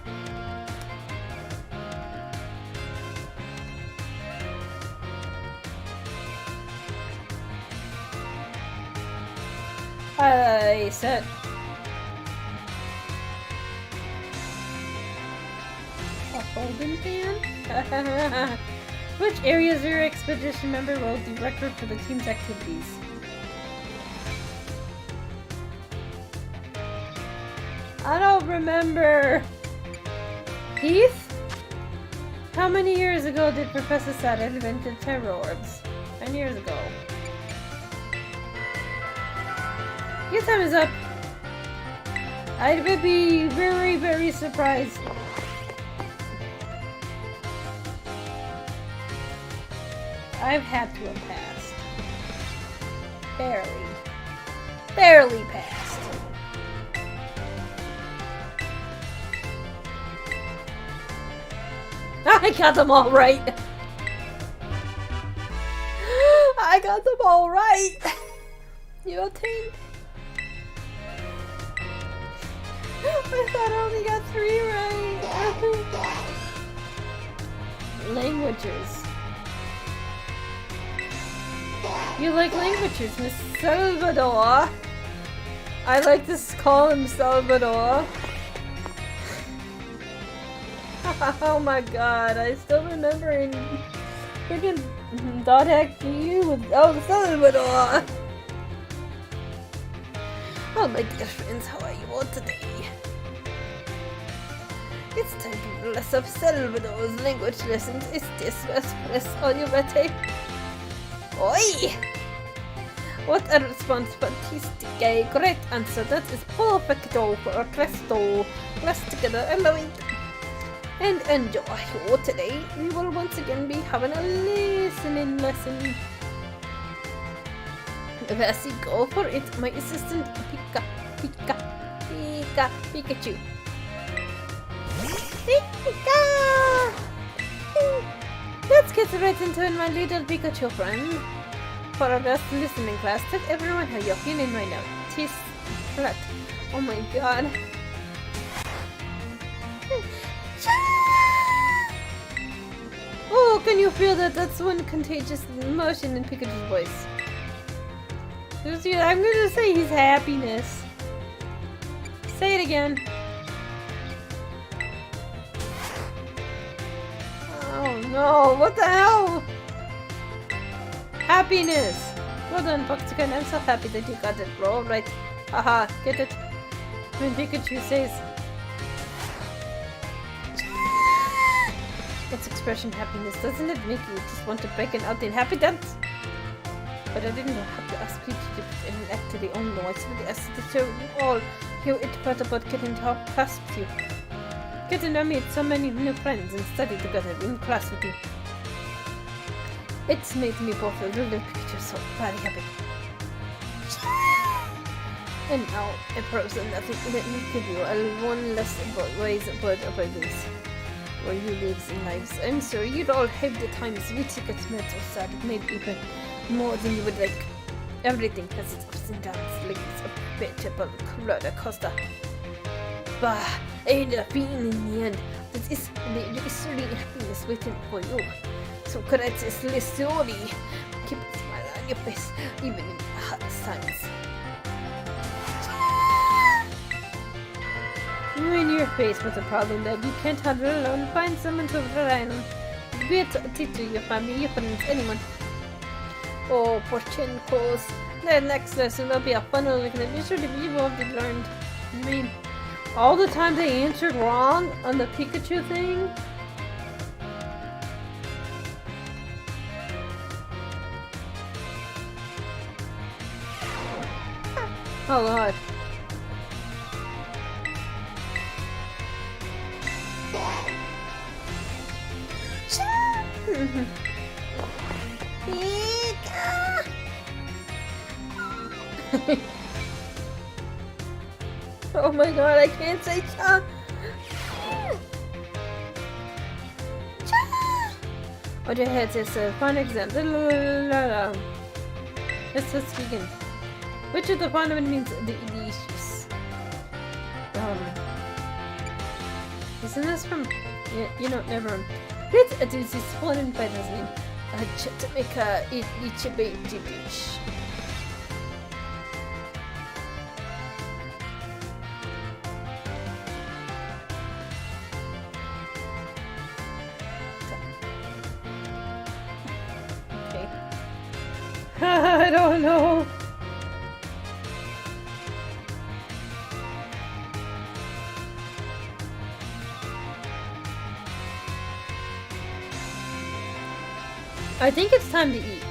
I said. A folding pan? Which Area 0 expedition member wrote the record for the team's activities? I don't remember. Heath? How many years ago did Professor Sad invent the terror orbs? 9 years ago. Your time is up. I would be very, very surprised. I've had to have passed. Barely. Barely passed. I got them all right. I got them all right. You attained. I thought I only got 3 right. Languages. You like languages, Miss Salvador. I like to call him Salvador. Oh my god, I still remember in freaking .xu with Salvador. Oh my dear friends, how are you all today? It's time for the rest of Salvador's language lessons. Is this press on your ready? Oi! What a response, fantastic. Correct answer, that is perfecto for a cresto. Let's together allowing and enjoy. Oh, today we will once again be having a listening lesson. Vessi, go for it, my assistant Pikachu. Pika! Let's get right into it, my little Pikachu friend. For our best listening class, tell everyone how you're feeling right now. Tis flat. Oh my god. Oh, can you feel that? That's one contagious emotion in Pikachu's voice. I'm gonna say he's happiness. Say it again. Oh no, what the hell? Happiness! Well done, Foxykite. I'm so happy that you got it, bro. Right. Haha, get it? When Pikachu says its expression happiness, doesn't it make you just want to break it out in happy dance? But I didn't have to ask you to do it and act to the own law. I simply asked to show you all how it part about getting to help class with you. Getting to meet so many new friends and study together in class with you. It's made me both a little picture so very happy. And now, a person that let me give you one less ways about this. Where you lives in lives. I'm sure you'd all have the times which it gets mad or sad, maybe even more than you would like. Everything has its ups and downs, like it's a veritable roller coaster. But I ended up being in the end. There is really happiness waiting for you. So courageously slowly keep a smile on your face, even in the hardest times. When you're faced with a problem that you can't handle alone, find someone to rely on. Be it a teacher, your family, your friends, anyone. Oh, porchenkos. The next lesson will be a funnel looking at Mr. DeVivo have learned. I mean, all the time they answered wrong on the Pikachu thing? Oh god. Oh my god, I can't say cha. Oh, your head says a fun exam. Let's begin. Which of the fundament means delicious? Isn't this from? Yeah, you know, never mind. It's a doozy spawning by this name. A chitamika ichibe dish. Okay. I don't know. I think it's time to eat.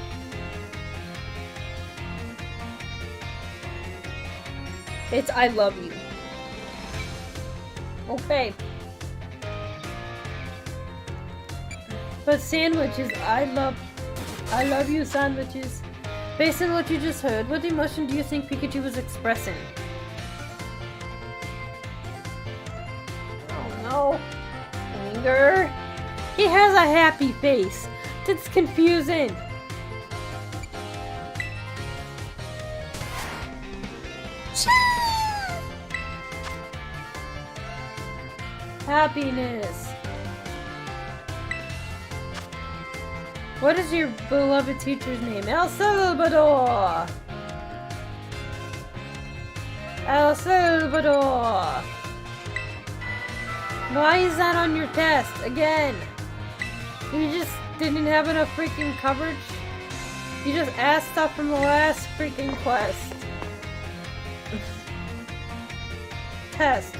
It's I love you. Okay. But sandwiches, I love you sandwiches. Based on what you just heard, what emotion do you think Pikachu was expressing? Oh no. Anger. He has a happy face. It's confusing. Happiness. What is your beloved teacher's name? El Salvador. El Salvador. Why is that on your test again? You just didn't have enough freaking coverage? You just asked stuff from the last freaking quest. Test.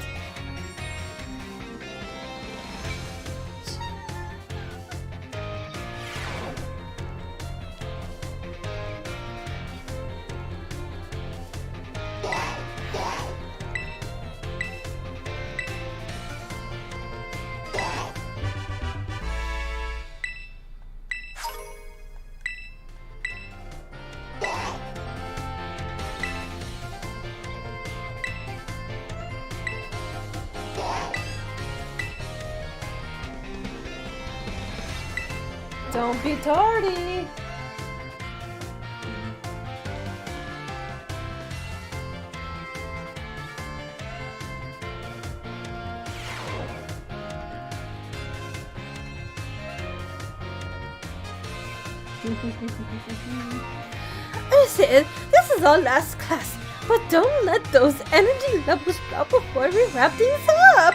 Don't be tardy. This is our last class, but don't let those energy levels drop before we wrap things up.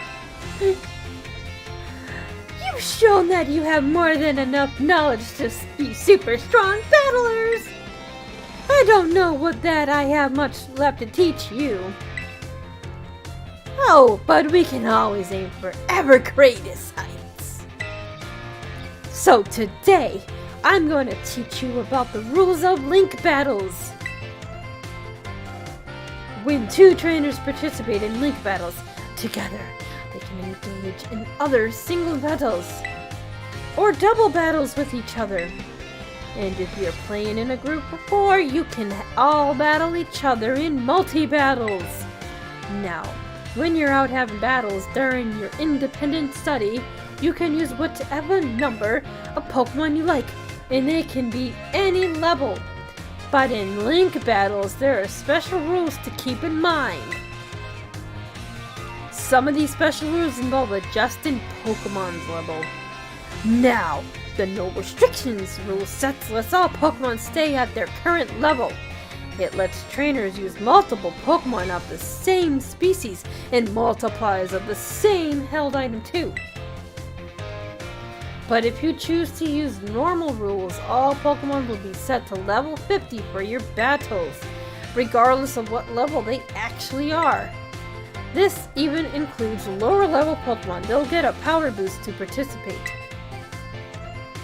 You've shown that you have more than enough knowledge to be super strong battlers. I don't know what that I have much left to teach you. Oh, but we can always aim for ever greatest heights. So today, I'm going to teach you about the rules of link battles. When two trainers participate in link battles together, they can engage in other single battles or double battles with each other. And if you're playing in a group of 4, you can all battle each other in multi-battles. Now, when you're out having battles during your independent study, you can use whatever number of Pokemon you like, and they can be any level. But in link battles, there are special rules to keep in mind. Some of these special rules involve adjusting Pokemon's level. Now, the no restrictions rule lets all Pokemon stay at their current level. It lets trainers use multiple Pokemon of the same species and multipliers of the same held item too. But if you choose to use normal rules, all Pokemon will be set to level 50 for your battles, regardless of what level they actually are. This even includes lower level Pokemon. They'll get a power boost to participate.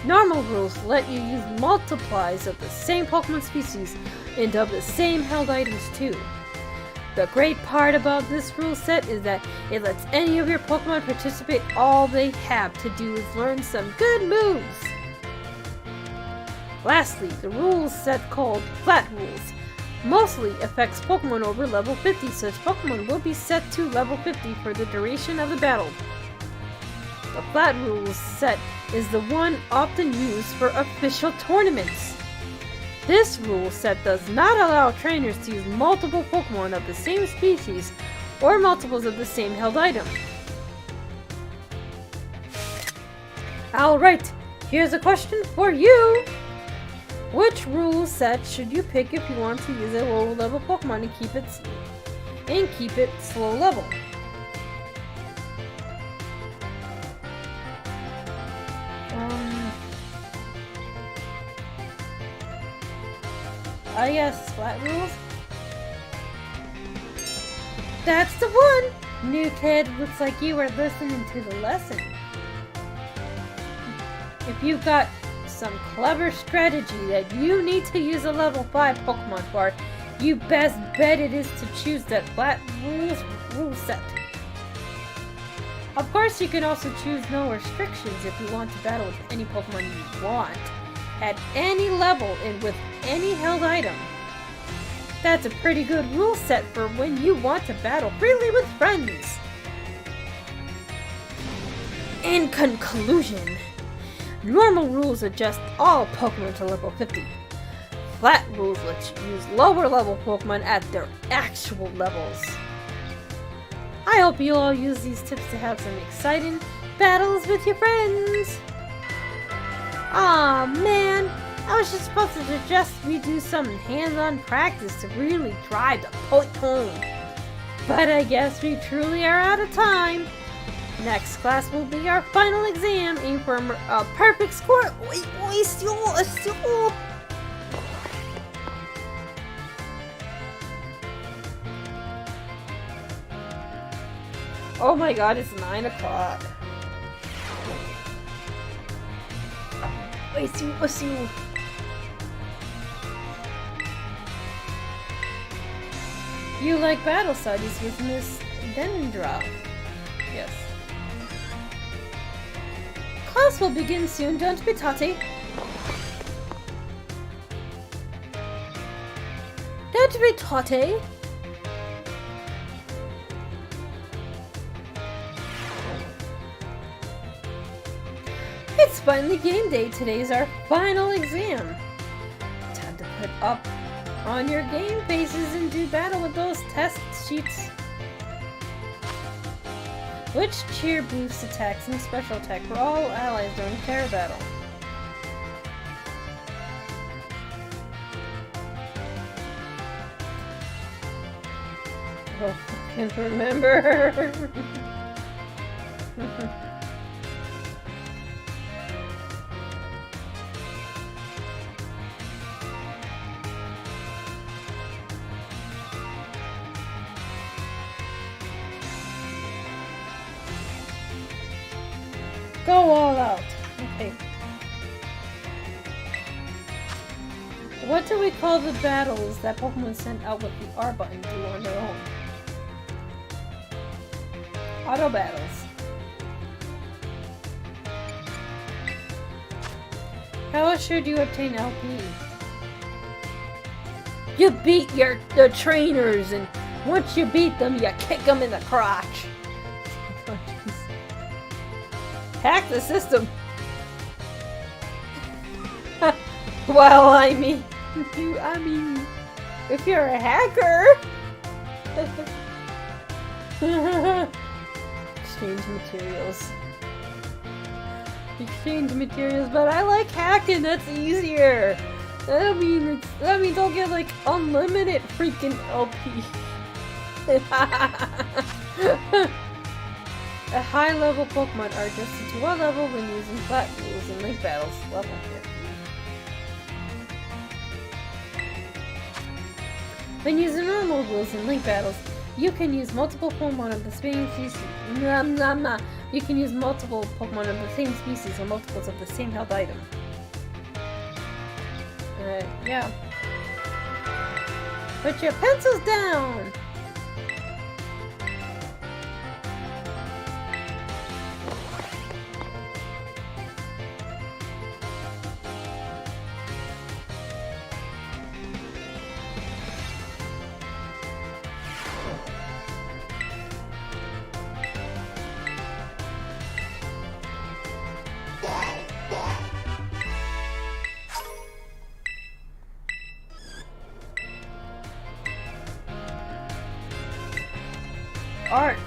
Normal rules let you use multiples of the same Pokemon species and of the same held items too. The great part about this rule set is that it lets any of your Pokemon participate. All they have to do is learn some good moves. Lastly, the rules set called Flat Rules mostly affects Pokemon over level 50. Such Pokemon will be set to level 50 for the duration of the battle. The Flat Rules set is the one often used for official tournaments. This rule set does not allow trainers to use multiple Pokemon of the same species or multiples of the same held item. Alright, here's a question for you! Which rule set should you pick if you want to use a low level Pokemon and keep it slow level? I guess Flat Rules? That's the one! New kid, looks like you were listening to the lesson. If you've got some clever strategy that you need to use a level 5 Pokemon for, you best bet it is to choose that Flat Rules rule set. Of course, you can also choose no restrictions if you want to battle with any Pokemon you want, at any level and with any held item. That's a pretty good rule set for when you want to battle freely with friends. In conclusion, normal rules adjust all Pokemon to level 50. Flat rules let you use lower level Pokemon at their actual levels. I hope you all use these tips to have some exciting battles with your friends. Aw man, I was just supposed to suggest we do some hands-on practice to really drive the point home. But I guess we truly are out of time. Next class will be our final exam. Aim for a perfect score. Wait, still. Oh my god, it's 9 o'clock. Wait. You like battle studies with Miss Dendra? Yes. Class will begin soon, don't be tatty. Don't be tatty. It's finally game day. Today's our final exam. Time to put up on your game faces and do battle with those test sheets. Which cheer boosts attacks and special attack for all allies during Terra battle? Oh, I can't remember. Go all out. Okay. What do we call the battles that Pokemon sent out with the R button do on their own? Auto battles. How should you obtain LP? You beat the trainers, and once you beat them, you kick them in the crotch. Hack the system. Well, I mean, if you're a hacker. Exchange materials, but I like hacking. That's easier. That means I'll get like unlimited freaking LP. A high-level Pokemon are adjusted to a level when using flat rules in link battles. Level 50. When using normal rules in link battles, you can use multiple Pokemon of the same species. You can use multiple Pokemon of the same species or multiples of the same held item. Yeah. Put your pencils down! Art.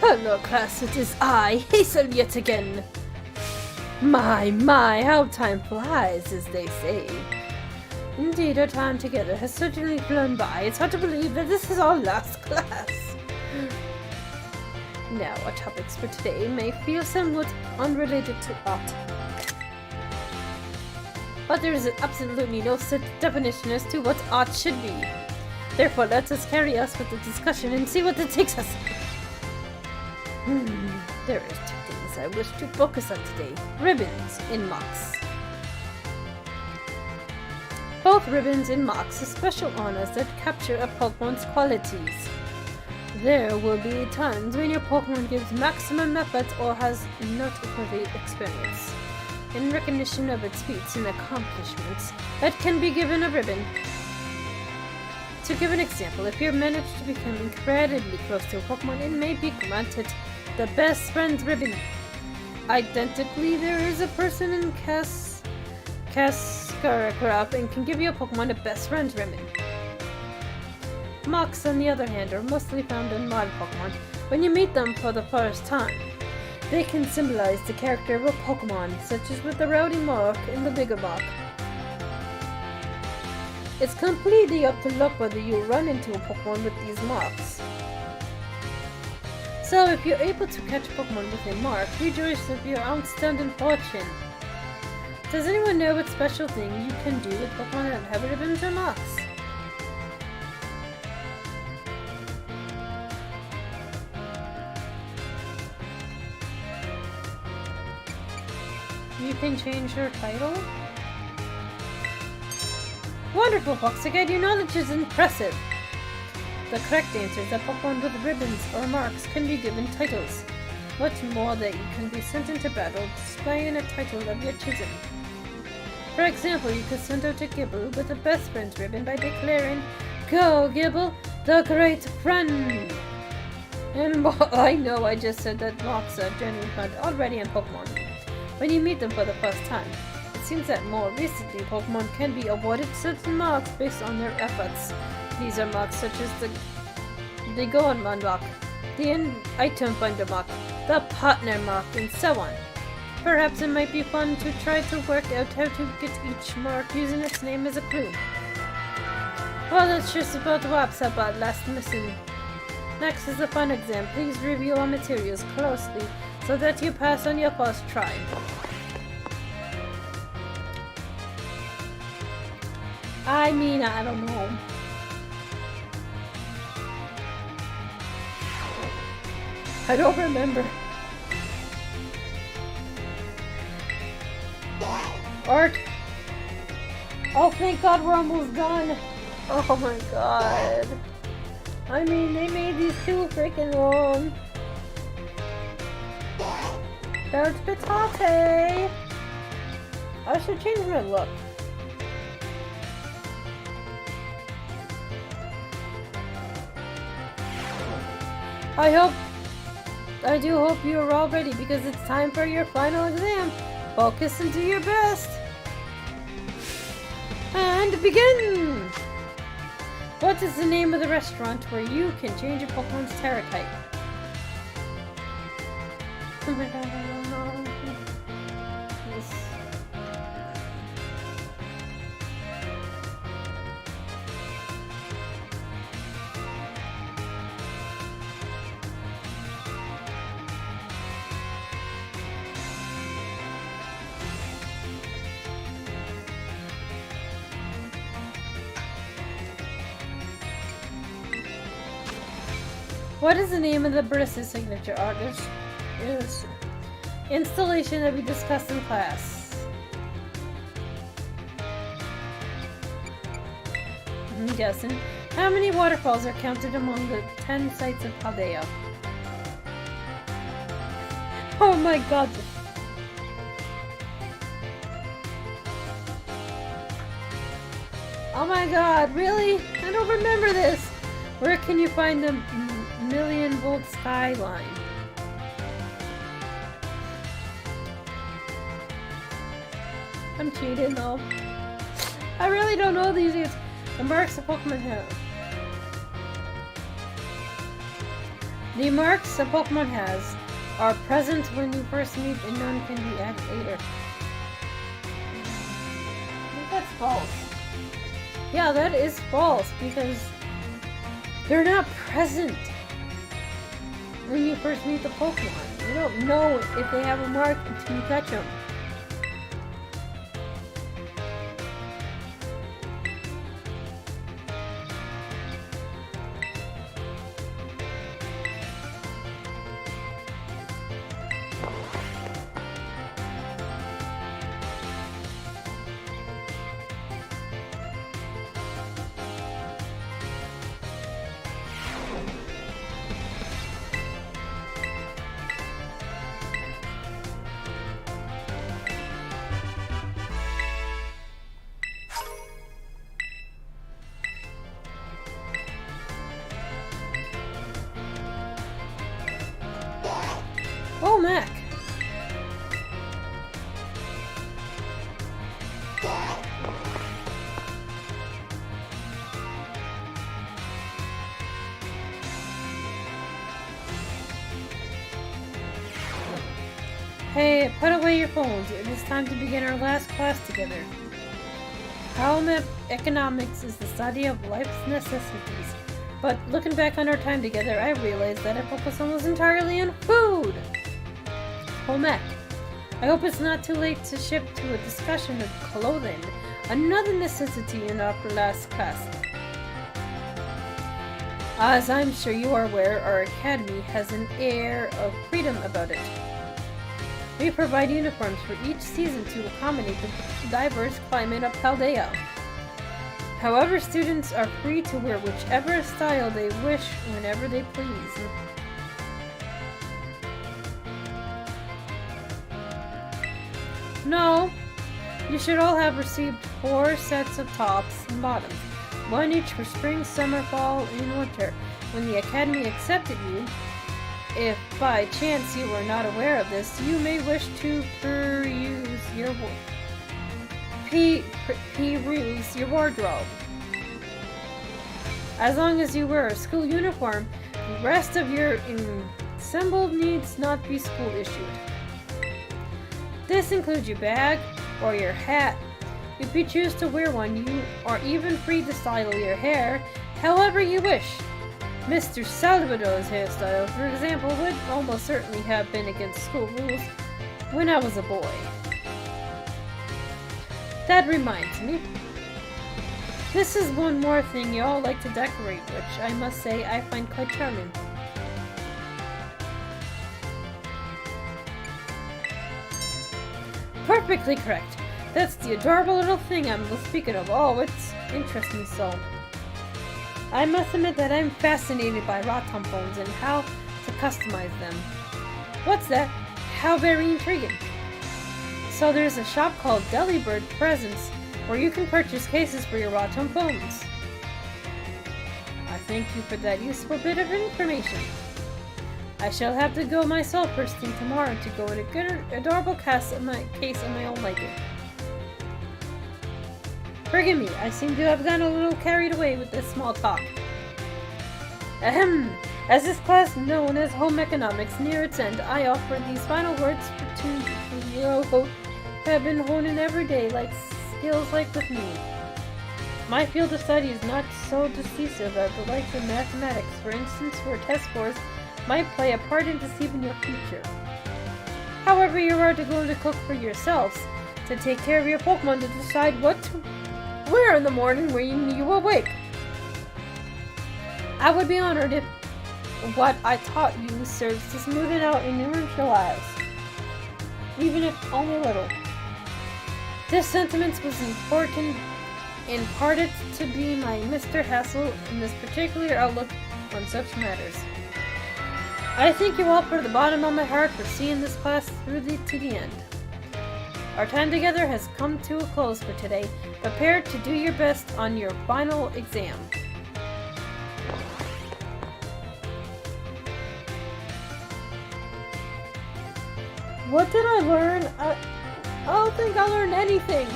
Hello class, it is I, Hazel yet again. My, how time flies, as they say. Indeed, our time together has certainly flown by. It's hard to believe that this is our last class. Now, our topics for today may feel somewhat unrelated to art. But there is absolutely no set definition as to what art should be. Therefore, let us carry us with the discussion and see what it takes us. There are two things I wish to focus on today. Ribbons in mocks. Both ribbons and mocks are special honors that capture a Pokemon's qualities. There will be times when your Pokemon gives maximum effort or has noteworthy experience. In recognition of its feats and accomplishments, it can be given a ribbon. To give an example, if you manage to become incredibly close to a Pokemon, it may be granted the Best Friends ribbon. Identically, there is a person in Cascarcraft and can give you a Pokemon a Best Friends ribbon. Mocks, on the other hand, are mostly found in mod Pokemon. When you meet them for the first time, they can symbolize the character of a Pokemon, such as with the Rowdy Mock and the Bigger Mock. It's completely up to luck whether you run into a Pokemon with these mocks. So if you're able to catch Pokemon with a mark, rejoice of your outstanding fortune. Does anyone know what special thing you can do with Pokemon that have ribbons or mocks? You can change your title? Wonderful, Foxykite, your knowledge is impressive. The correct answer is that Pokemon with ribbons or marks can be given titles. Much more that you can be sent into battle displaying a title of your choosing. For example, you could send out a Gibble with a Best Friends ribbon by declaring, "Go, Gibble, the great friend!" And I know I just said that mocks are generally found already in Pokemon. When you meet them for the first time, it seems that more recently Pokemon can be awarded certain marks based on their efforts. These are marks such as the Goemon mark, the Item Finder mark, the Partner mark, and so on. Perhaps it might be fun to try to work out how to get each mark using its name as a clue. Well, that's just about wraps up our last mission. Next is the fun exam. Please review our materials closely so that you pass on your first try. I mean, I don't know. I don't remember. Art. Oh, thank God we're almost done. Oh my God. I mean, they made these too freaking long. There's Pitate. I should change my look. I do hope you're all ready because it's time for your final exam. Focus and do your best. And begin! What is the name of the restaurant where you can change a Pokemon's Terra type? Oh my god, I don't know. Yes. What is the name of the British signature artist? Is installation that we discussed in class. I'm guessing. How many waterfalls are counted among the 10 sites of Paldea? Oh my god. Oh my god, really? I don't remember this. Where can you find the million-volt skyline? I'm cheating though. I really don't know these yet. The marks a Pokemon have. The marks a Pokemon has are present when you first meet and none can be added later. I think that's false. Yeah, that is false because they're not present when you first meet the Pokemon. You don't know if they have a mark until you catch them. Oh, Mac! Hey, put away your phones. It is time to begin our last class together. Economics is the study of life's necessities. But looking back on our time together, I realized that our focus almost entirely on food. Oh, Mac, I hope it's not too late to shift to a discussion of clothing, another necessity in our last class. As I'm sure you are aware, our academy has an air of freedom about it. We provide uniforms for each season to accommodate the diverse climate of Paldea. However, students are free to wear whichever style they wish whenever they please. No, you should all have received 4 sets of tops and bottoms, one each for spring, summer, fall, and winter. When the academy accepted you, if by chance you were not aware of this, you may wish to peruse your wardrobe. As long as you wear a school uniform, the rest of your ensemble needs not be school issued. This includes your bag or your hat. If you choose to wear one, you are even free to style your hair however you wish. Mr. Salvador's hairstyle, for example, would almost certainly have been against school rules when I was a boy. That reminds me. This is one more thing you all like to decorate, which I must say I find quite charming. Perfectly correct. That's the adorable little thing I'm speaking of. Oh, it interests me so. I must admit that I'm fascinated by Rotomphones and how to customize them. What's that? How very intriguing. So there's a shop called Delibird Presents where you can purchase cases for your Rotomphones. I thank you for that useful bit of information. I shall have to go myself first thing tomorrow to go in a good, adorable case of my own liking. Forgive me, I seem to have gotten a little carried away with this small talk. Ahem. As this class known as Home Economics near its end, I offer these final words to you who have been honing every day like skills like with me. My field of study is not so decisive as the likes of mathematics, for instance, where test scores might play a part in deceiving your future. However, you are to go to cook for yourselves, to take care of your Pokemon, to decide what to wear in the morning when you awake. I would be honored if what I taught you serves to smoothen out and enrich your lives, even if only a little. This sentiment was imparted to be my Mr. Hassel in this particular outlook on such matters. I thank you all from the bottom of my heart for seeing this class through to the end. Our time together has come to a close for today. Prepare to do your best on your final exam. What did I learn? I don't think I learned anything.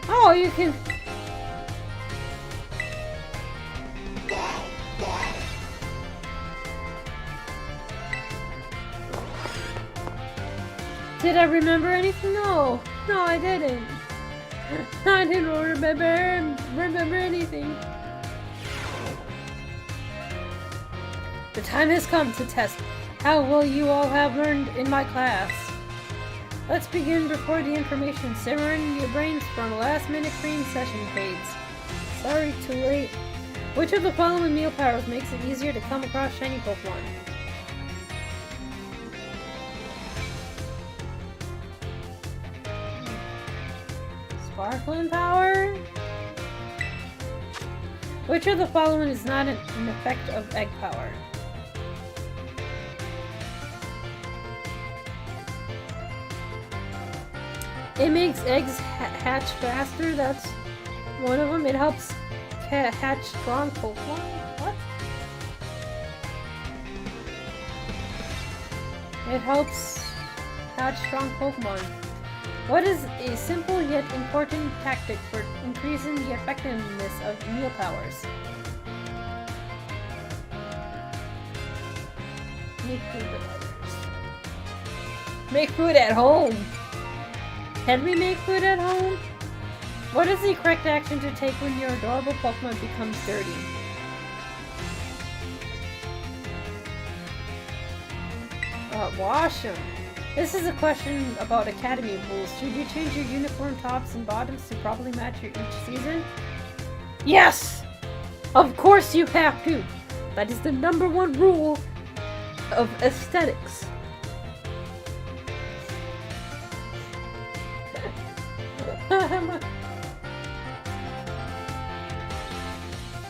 Oh, you can... Did I remember anything? No, I didn't. I didn't remember anything. The time has come to test how well you all have learned in my class. Let's begin before the information simmering in your brains from last-minute cream session fades. Sorry, too late. Which of the following meal powers makes it easier to come across shiny Pokemon? Sparkling power? Which of the following is not an effect of egg power? It makes eggs hatch faster, that's one of them. It helps hatch strong Pokemon? What? It helps hatch strong Pokemon. What is a simple yet important tactic for increasing the effectiveness of meal powers? Make food with others. Make food at home! Can we make food at home? What is the correct action to take when your adorable Pokemon becomes dirty? Wash them. This is a question about Academy rules. Should you change your uniform tops and bottoms to properly match your each season? Yes! Of course you have to! That is the #1 rule of aesthetics.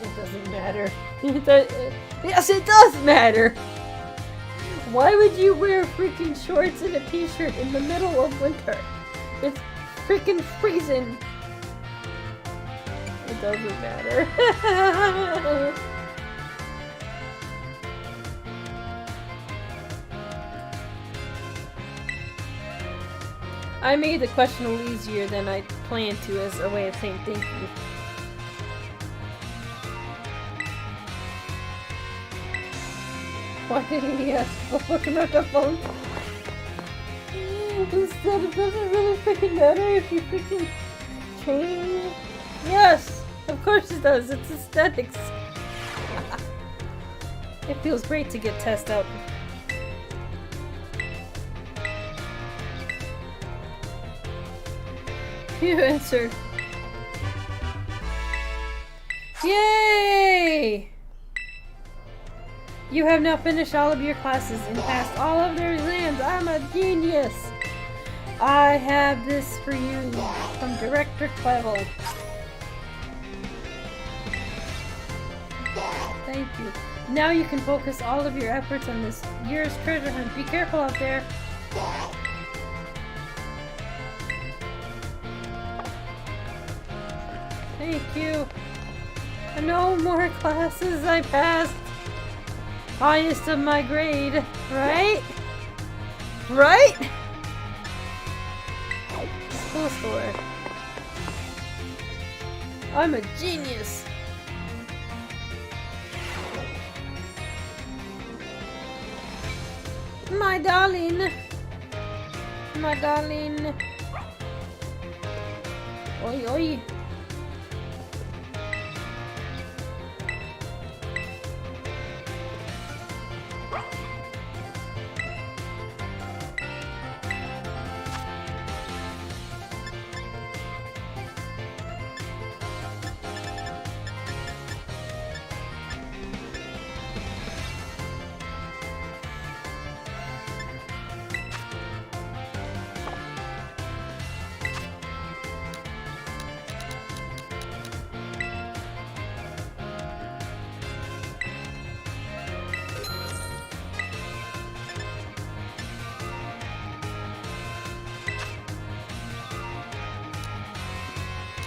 It doesn't matter. Yes, it does matter! Why would you wear freaking shorts and a t-shirt in the middle of winter? It's freaking freezing! It doesn't matter. I made the question a little easier than I planned to as a way of saying thank you. Why didn't he ask for looking at the phone? Instead, it doesn't really freaking matter if you freaking change. Yes! Of course it does, it's aesthetics. It feels great to get tested out. You answered. Yay! You have now finished all of your classes and passed all of their exams. I'm a genius! I have this for you from Director Clevel. Thank you. Now you can focus all of your efforts on this year's treasure hunt. Be careful out there. Thank you. No more classes. I passed. Highest of my grade, right? Right? school store. I'm a genius. My darling. My darling. Oi, oi.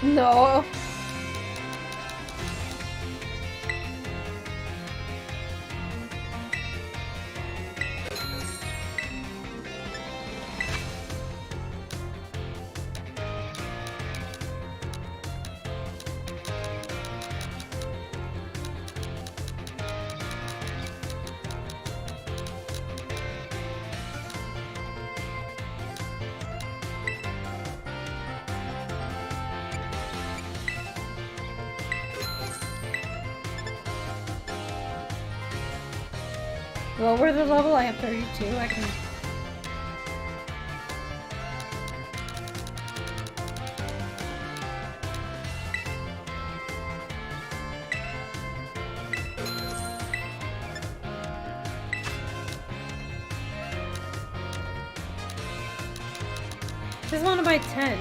No. Lower the level, I have 32, I can... Just want to buy 10.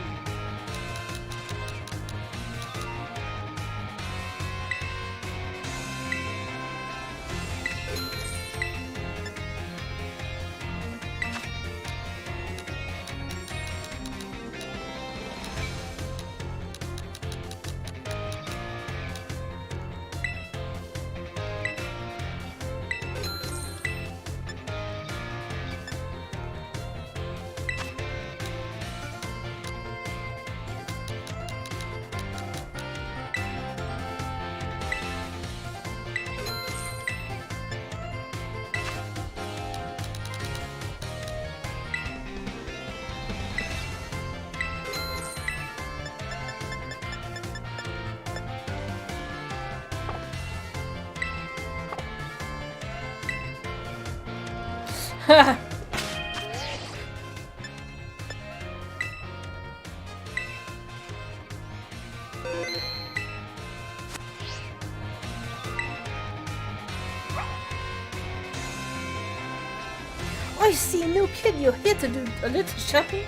I see a new kid. You're here to do a little shopping?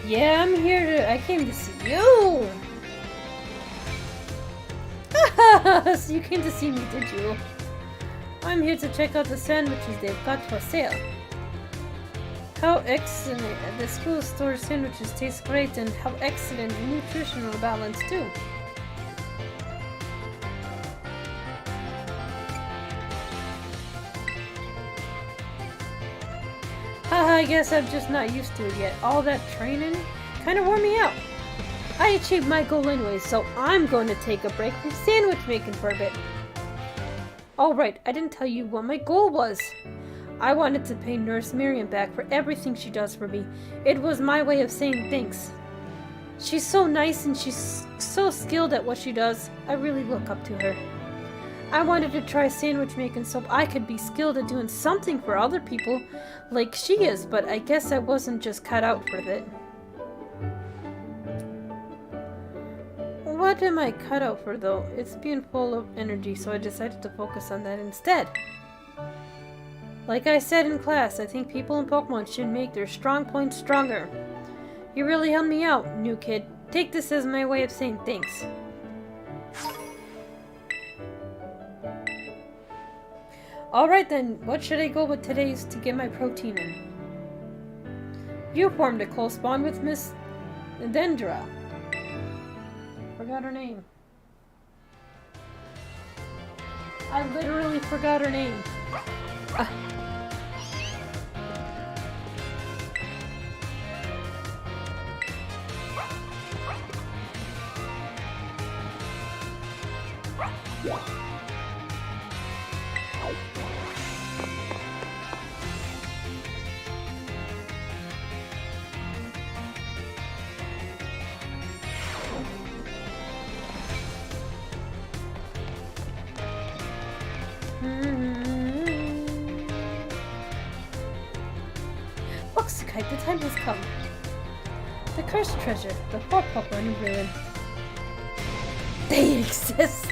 Yeah, I'm here to... I came to see you! So you came to see me, did you? I'm here to check out the sandwiches they've got for sale. How excellent! The school store sandwiches taste great and how excellent nutritional balance too. Haha, I guess I'm just not used to it yet. All that training kinda wore me out. I achieved my goal anyway, so I'm going to take a break from sandwich making for a bit. Alright, I didn't tell you what my goal was. I wanted to pay Nurse Miriam back for everything she does for me. It was my way of saying thanks. She's so nice and she's so skilled at what she does. I really look up to her. I wanted to try sandwich making so I could be skilled at doing something for other people like she is, but I guess I wasn't just cut out for it. What am I cut out for though? It's being full of energy, so I decided to focus on that instead. Like I said in class, I think people in Pokemon should make their strong points stronger. You really helped me out, new kid. Take this as my way of saying thanks. Alright then, what should I go with today's to get my protein in? You formed a close bond with Miss Dendra. Forgot her name. I literally forgot her name. Foxykite, the time has come. The cursed treasure, the four Pokemon in ruin. They exist!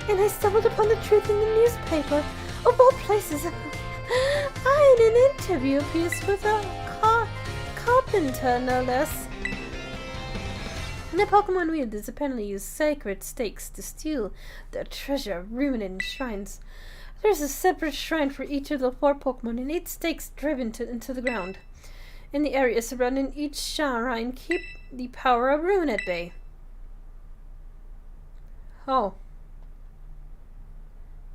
And I stumbled upon the truth in the newspaper. Of all places, I had an interview piece with a carpenter, no less. The Pokemon wielders apparently use sacred stakes to steal their treasure of ruminating shrines. There's a separate shrine for each of the four Pokemon and 8 stakes driven into the ground. In the area surrounding each shrine, keep the power of ruin at bay. Oh.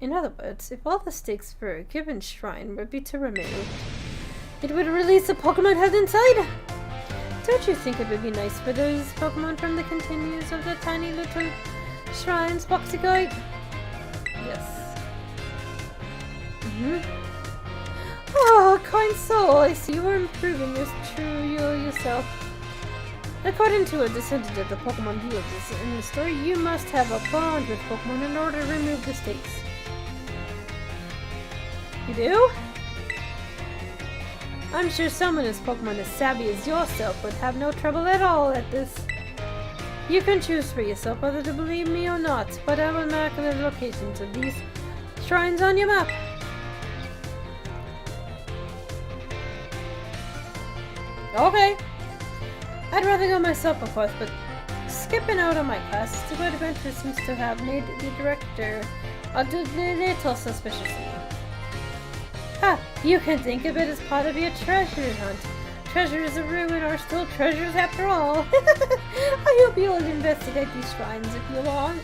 In other words, if all the stakes for a given shrine were to remain, it would release the Pokemon held inside. Don't you think it would be nice for those Pokemon from the continues of the tiny little shrines, Foxykite? Yes. Oh, kind soul, I see you are improving yourself. According to a descendant of the Pokemon wielders in the story, you must have a bond with Pokemon in order to remove the stakes. You do? I'm sure someone as Pokemon as savvy as yourself would have no trouble at all at this. You can choose for yourself whether to believe me or not, but I will mark the locations of these shrines on your map. Okay. I'd rather go myself, of course, but skipping out on my classes to go to adventure seems to have made the director a little suspicious of me. Ha! You can think of it as part of your treasure hunt. Treasures of ruin are still treasures after all. I hope you will investigate these shrines if you want.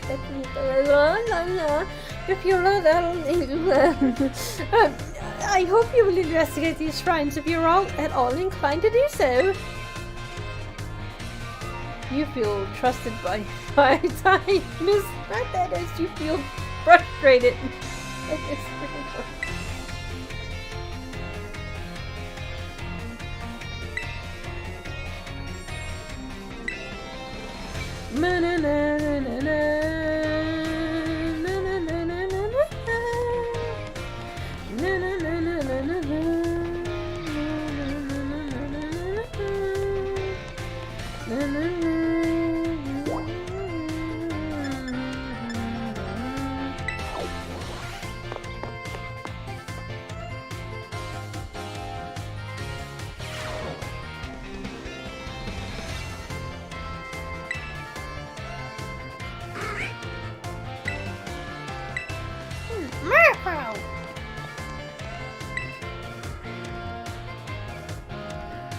I hope you will investigate these shrines if you're at all inclined to do so. You feel trusted by my time, Miss. Not that as you feel frustrated.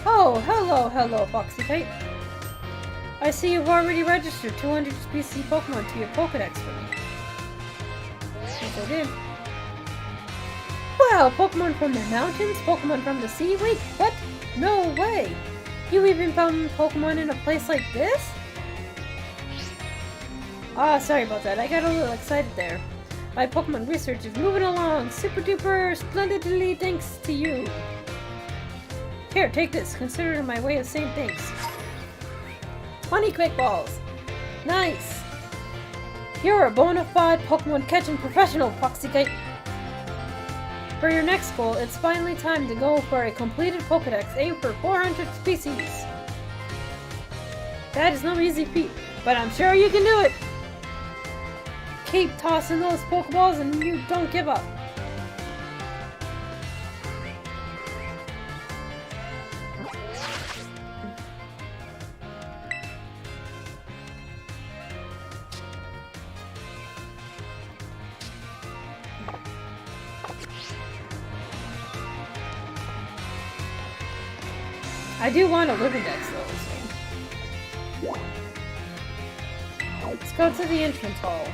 Oh, hello, Foxykite. I see you've already registered 200 species Pokemon to your Pokedex for me. Yes, I did. Wow, Pokemon from the mountains? Pokemon from the sea? Wait, what? No way! You even found Pokemon in a place like this? Ah, sorry about that. I got a little excited there. My Pokemon research is moving along super duper splendidly thanks to you. Here, take this. Consider it my way of saying thanks. 20 quick balls. Nice. You're a bona fide Pokemon catching professional, Foxykite. For your next goal, it's finally time to go for a completed Pokedex. Aim for 400 species. That is no easy feat, but I'm sure you can do it. Keep tossing those Pokeballs and you don't give up. I do want a living dex though, so. Let's go to the entrance hall.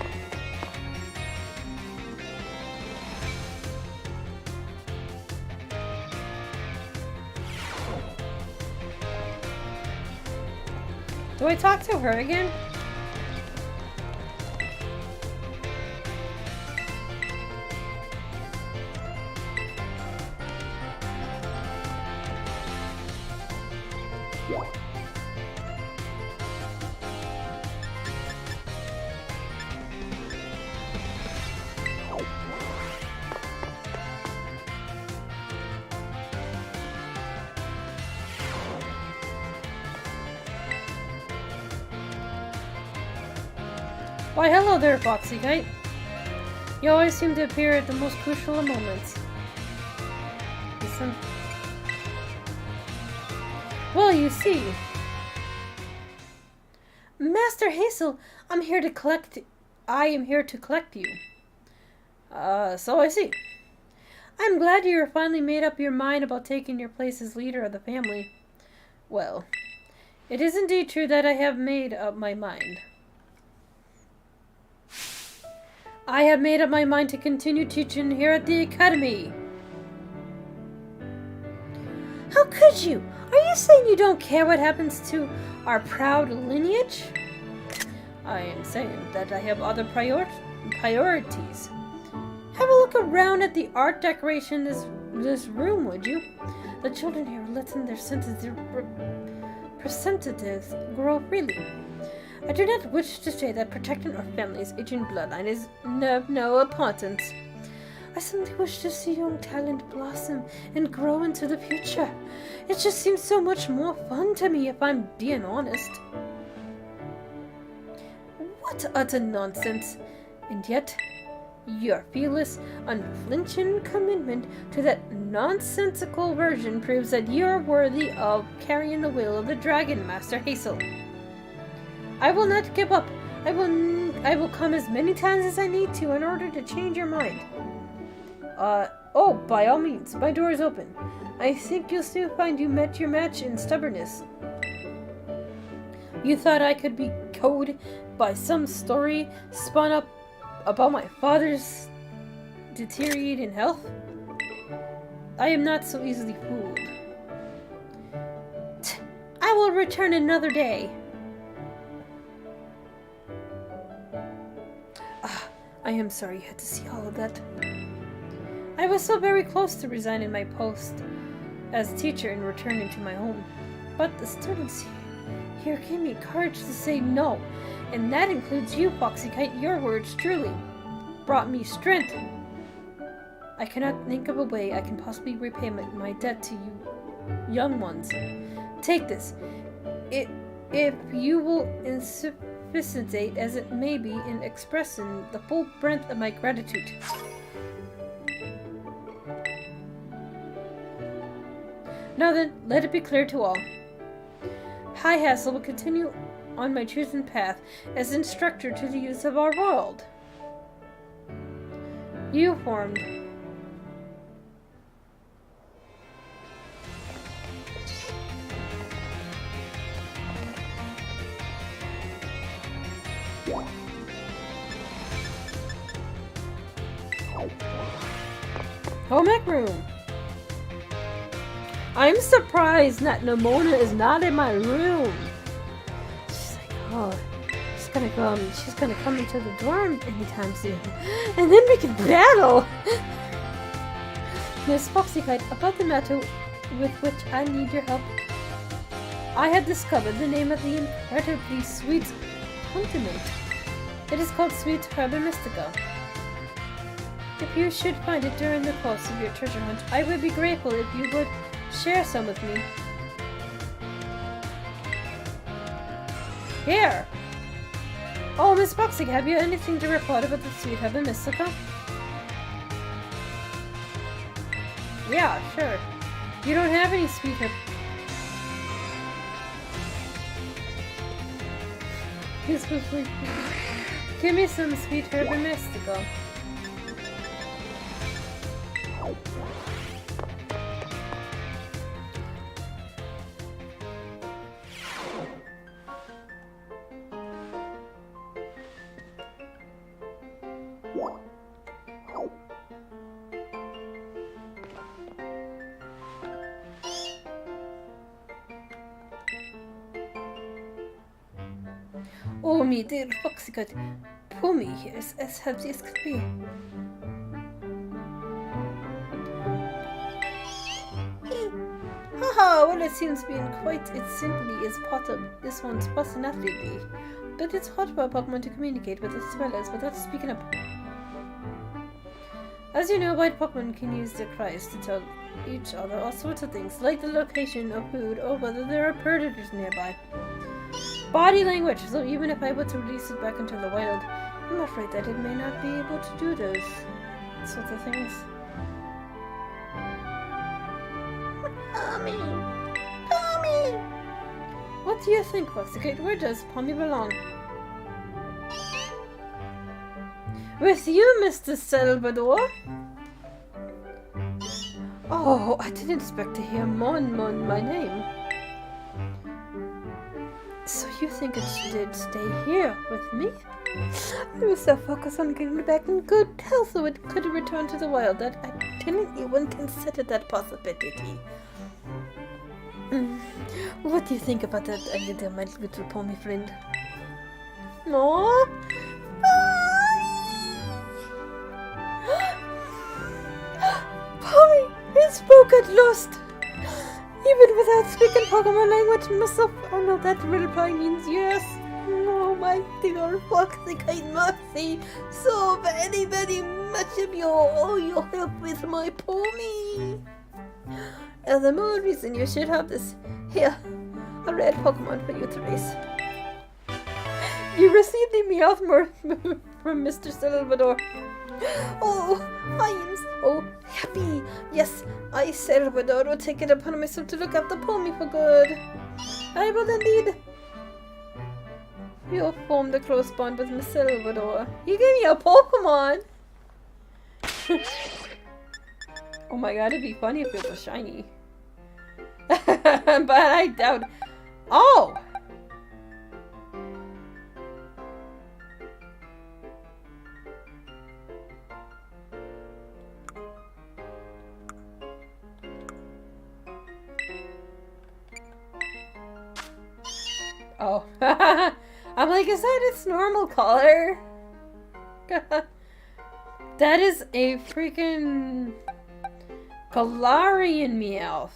Do I talk to her again? Why, hello there, Foxykite. You always seem to appear at the most crucial of moments. Listen. Well, you see. Master Hazel, I am here to collect you. So I see. I'm glad you finally made up your mind about taking your place as leader of the family. Well, it is indeed true that I have made up my mind. I have made up my mind to continue teaching here at the academy. How could you? Are you saying you don't care what happens to our proud lineage? I am saying that I have other priorities. Have a look around at the art decoration in this room, would you? The children here are letting their percentages grow freely. I do not wish to say that protecting our family's aging bloodline is of no importance. I simply wish to see young talent blossom and grow into the future. It just seems so much more fun to me, if I'm being honest. What utter nonsense! And yet, your fearless, unflinching commitment to that nonsensical version proves that you're worthy of carrying the will of the Dragon Master Hazel. I will not give up. I will come as many times as I need to in order to change your mind. Oh, by all means, my door is open. I think you'll soon find you met your match in stubbornness. You thought I could be cowed by some story spun up about my father's deteriorating health? I am not so easily fooled. I will return another day. I am sorry you had to see all of that. I was so very close to resigning my post as teacher and returning to my home. But the students here gave me courage to say no, and that includes you, Foxykite. Your words truly brought me strength. I cannot think of a way I can possibly repay my debt to you young ones. Take this. If you will insufficient as it may be in expressing the full breadth of my gratitude. Now then, let it be clear to all. High Hazel will continue on my chosen path as instructor to the youth of our world. You formed. Home ec room. I'm surprised that Nimona is not in my room. She's like, oh, she's gonna come into the dorm anytime soon. And then we can battle! Miss Foxykite, about the matter with which I need your help. I have discovered the name of the incredibly sweet condiment. It is called Sweet Herba Mystica. If you should find it during the course of your treasure hunt, I would be grateful if you would share some with me. Here! Oh, Miss Foxy, have you anything to report about the Sweet Herba Mystica? Yeah, sure. You don't have any Sweet Herba... Give me some Sweet Herba Mystica. Oh, me dear Foxykite, pull me here as happy as could be. Haha, well, it seems being quite as simply as part of this one's personality. But it's hard for a Pokemon to communicate with its fellows without speaking up. As you know, white Pokemon can use their cries to tell each other all sorts of things, like the location of food or whether there are predators nearby. body language, so even if I were to release it back into the wild, I'm afraid that it may not be able to do those sorts of things. Pommy! Pommy! What do you think, Foxykite? Where does Pommy belong? With you, Mr. Salvador? Oh, I didn't expect to hear my name. So you think it should stay here with me? I was so focused on getting it back in good health so it could return to the wild that I didn't even consider that possibility. What do you think about that, my little Pommy friend? No? Pommy! I spoke at last! Even without speaking Pokemon language myself, I know that reply means yes. Oh, my dear Foxykite Moxie, so very, very much of your help with my Pommy. And the more reason you should have this. Here, a red Pokemon for you to race. You received a Meowth from Mr. Salvador. Oh, I am so happy. Yes, I, Salvador, will take it upon myself to look after Pommy for good. I will indeed. You'll form the close bond with Miss Salvador. You gave me a Pokemon! Oh my god, it'd be funny if it was shiny. But I doubt. Oh! Oh. I'm like, is that its normal color? That is a freaking Galarian Meowth.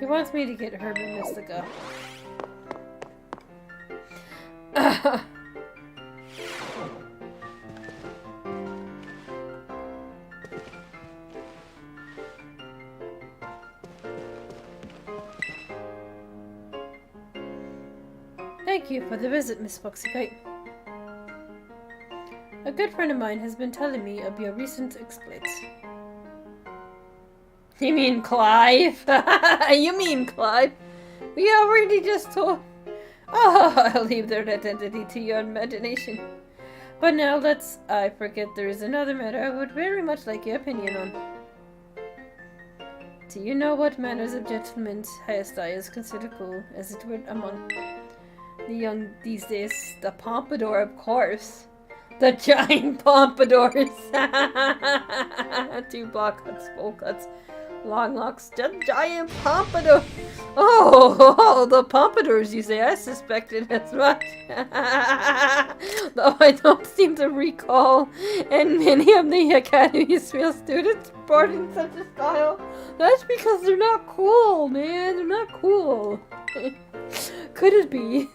He wants me to get Herb and Mystica. Thank you for the visit, Miss Foxykite. A good friend of mine has been telling me of your recent exploits. You mean Clive? You mean Clive? We already just told... Oh, I'll leave their identity to your imagination. But now I forget there is another matter I would very much like your opinion on. Do you know what manners of gentlemen's hairstyle is considered cool, as it were among the young these days? The pompadour, of course. The giant pompadours. 2 block cuts, full cuts. Long locks, just giant pompadour. Oh, the pompadours, you say? I suspected as much. Though I don't seem to recall, and many of the Academy's male students sporting such a style. That's because they're not cool, man. They're not cool. Could it be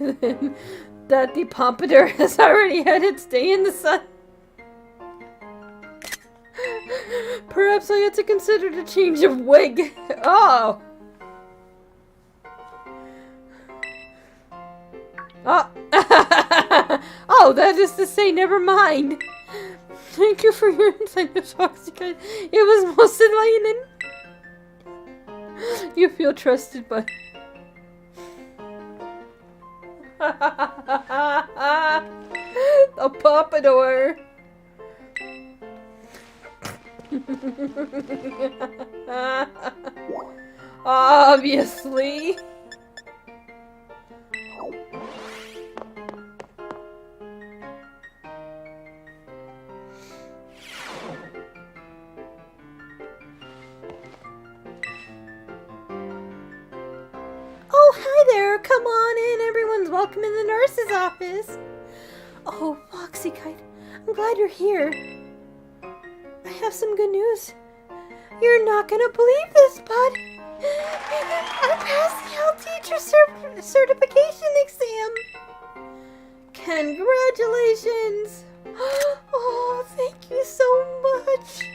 that the pompadour has already had its day in the sun? Perhaps I had to consider the change of wig. Oh! Oh! Oh, that is to say, never mind. Thank you for your insight, Miss Foxykite. It was most enlightening. You feel trusted by... The pompadour. Obviously. Oh, hi there, come on in. Everyone's welcome in the nurse's office. Oh, Foxykite, I'm glad you're here. I have some good news. You're not gonna believe this, bud. I passed the health teacher certification exam. Congratulations. Oh, thank you so much.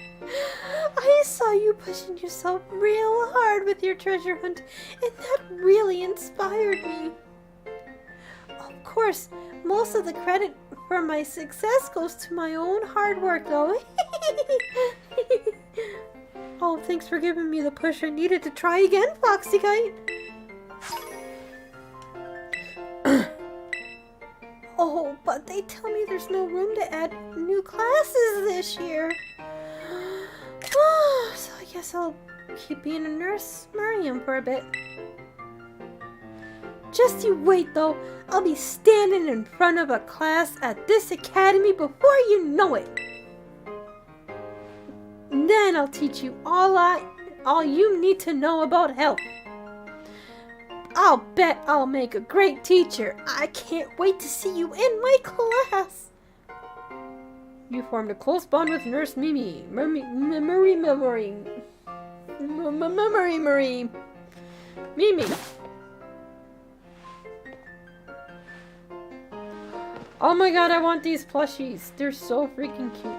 I saw you pushing yourself real hard with your treasure hunt, and that really inspired me. Of course, most of the credit for my success goes to my own hard work, though. Oh, thanks for giving me the push I needed to try again, Foxykite. Oh, but they tell me there's no room to add new classes this year. Oh, so I guess I'll keep being a nurse Miriam for a bit. Just you wait, though. I'll be standing in front of a class at this academy before you know it. Then I'll teach you all you need to know about health. I'll bet I'll make a great teacher. I can't wait to see you in my class. You formed a close bond with Nurse Mimi. Mimi. Oh my god, I want these plushies. They're so freaking cute.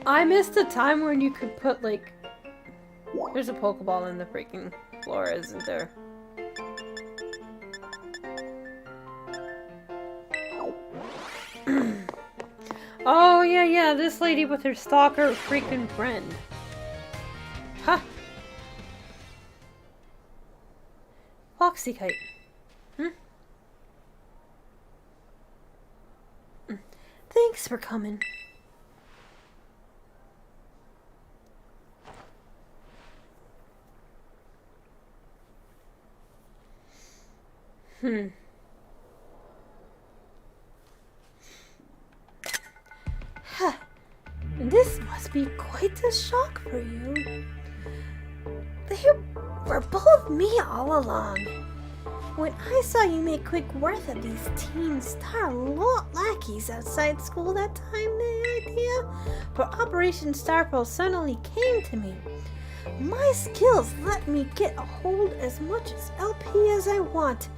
I missed the time when you could put, like... There's a Pokeball in the freaking floor, isn't there? Oh, yeah, this lady with her stalker freaking friend. Ha! Foxykite. Thanks for coming. This must be quite a shock for you. They were both me all along. When I saw you make quick work of these Team Star lackeys outside school that time, the idea for Operation Starfall suddenly came to me. My skills let me get a hold as much as LP as I want,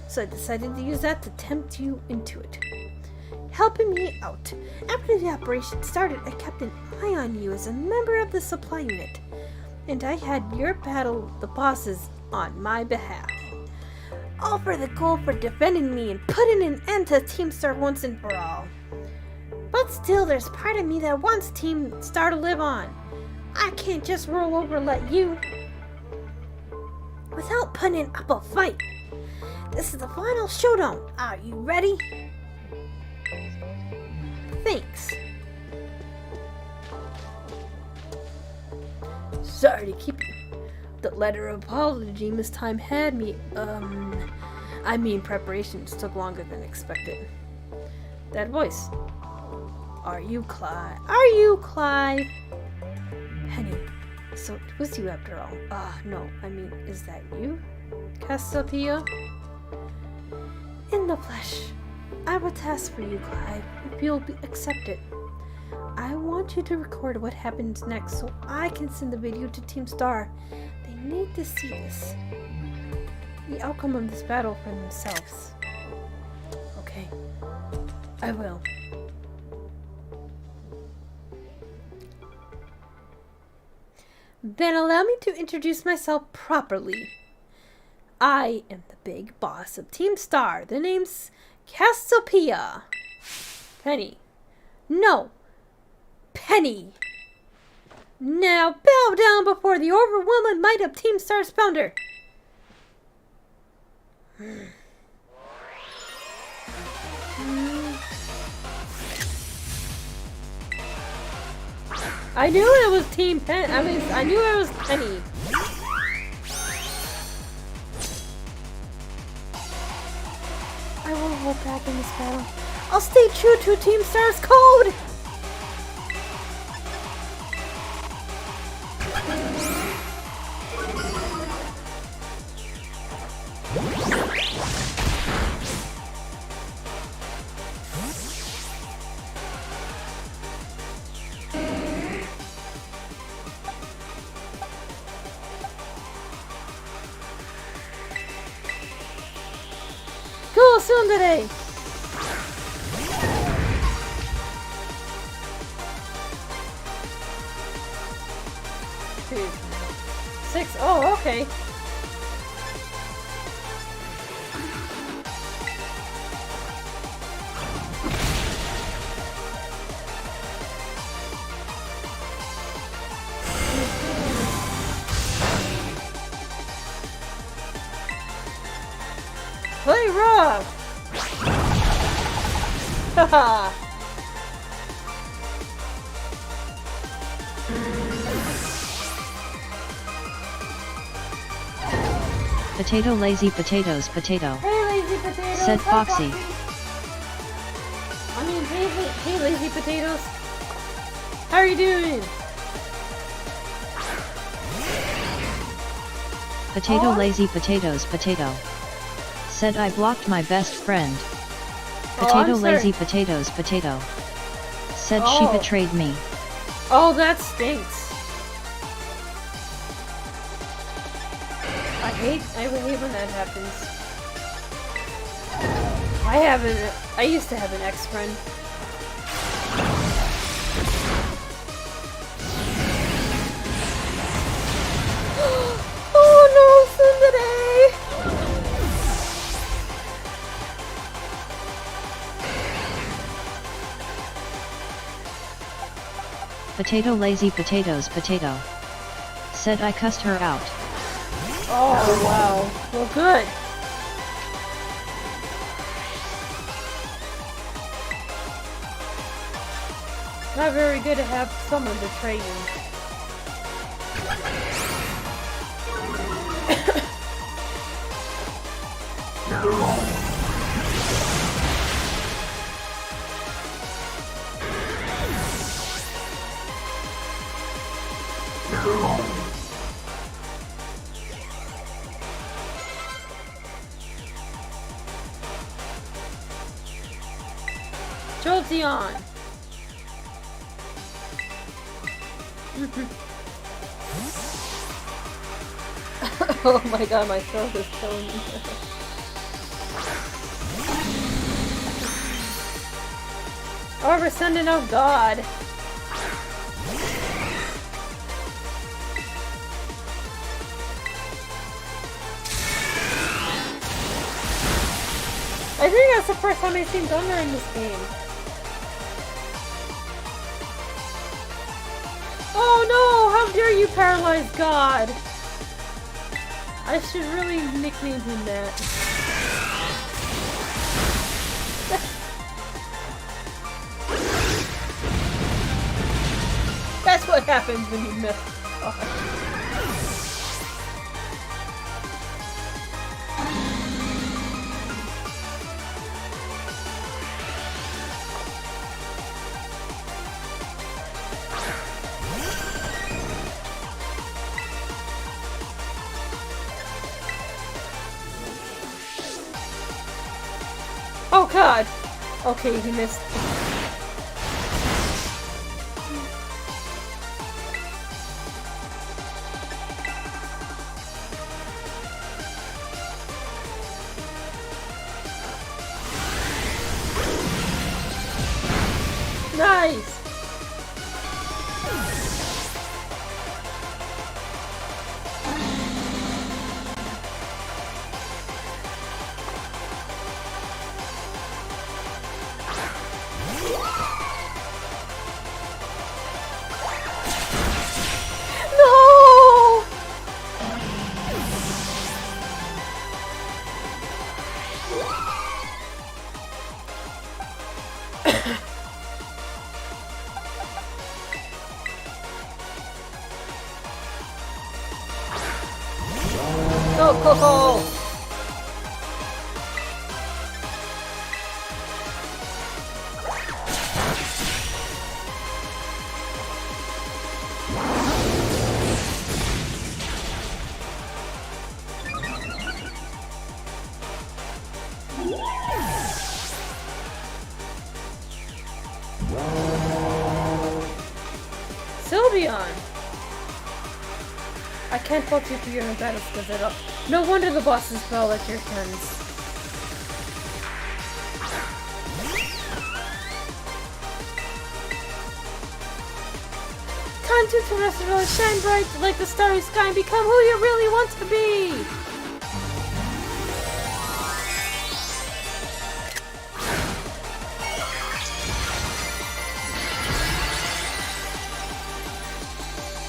so I decided to use that to tempt you into it, helping me out. After the operation started, I kept an eye on you as a member of the supply unit, and I had your battle the bosses on my behalf. All for the goal for defending me and putting an end to Team Star once and for all. But still, there's part of me that wants Team Star to live on. I can't just roll over and let you without putting up a fight. This is the final showdown. Are you ready? Thanks. Sorry to keep you. The letter of apology this time had me, preparations took longer than expected. That voice. Are you Clive? Penny. So it was you after all. No, is that you? Cassiopeia? In the flesh. I have a task for you, Clive, if you'll accept it. I want you to record what happens next so I can send the video to Team Star. They need to see this. The outcome of this battle for themselves. Okay. I will. Then allow me to introduce myself properly. I am the big boss of Team Star. The name's Cassiopeia. Penny. No. Penny. Now bow down before the overwhelming might of Team Star's founder. I knew it was Team Pen. I knew it was Penny. I won't hold back in this battle. I'll stay true to Team Star's code. tsundere! 6. Oh, okay. Play rough! Haha! Potato lazy potatoes potato. Hey lazy potatoes! Said Hi, Foxy. I mean, hey lazy potatoes. How are you doing? Potato Oh. lazy potatoes potato. Said I blocked my best friend. Oh, Potato I'm sorry. lazy potatoes potato. Said Oh. she betrayed me. Oh, that stinks. I hate when that happens. I used to have an ex-friend. Oh no, Tsundere! Potato lazy potatoes potato. Said I cussed her out. Oh wow. Well, good. Not very good to have someone betray you. Jolteon! Oh my god, my throat is killing me. Oh, we're sending out God. I think that's the first time I've seen Thunder in this game. Oh no! How dare you paralyze God! I should really nickname him that. That's what happens when you miss God. Oh god! Okay, he missed. Nice! No! Go, Coco! Sylveon! I can't fault you for your battles because it up. No wonder the bosses fell at your hands. on, two terrestrials, shine bright like the starry sky and become who you really want to be!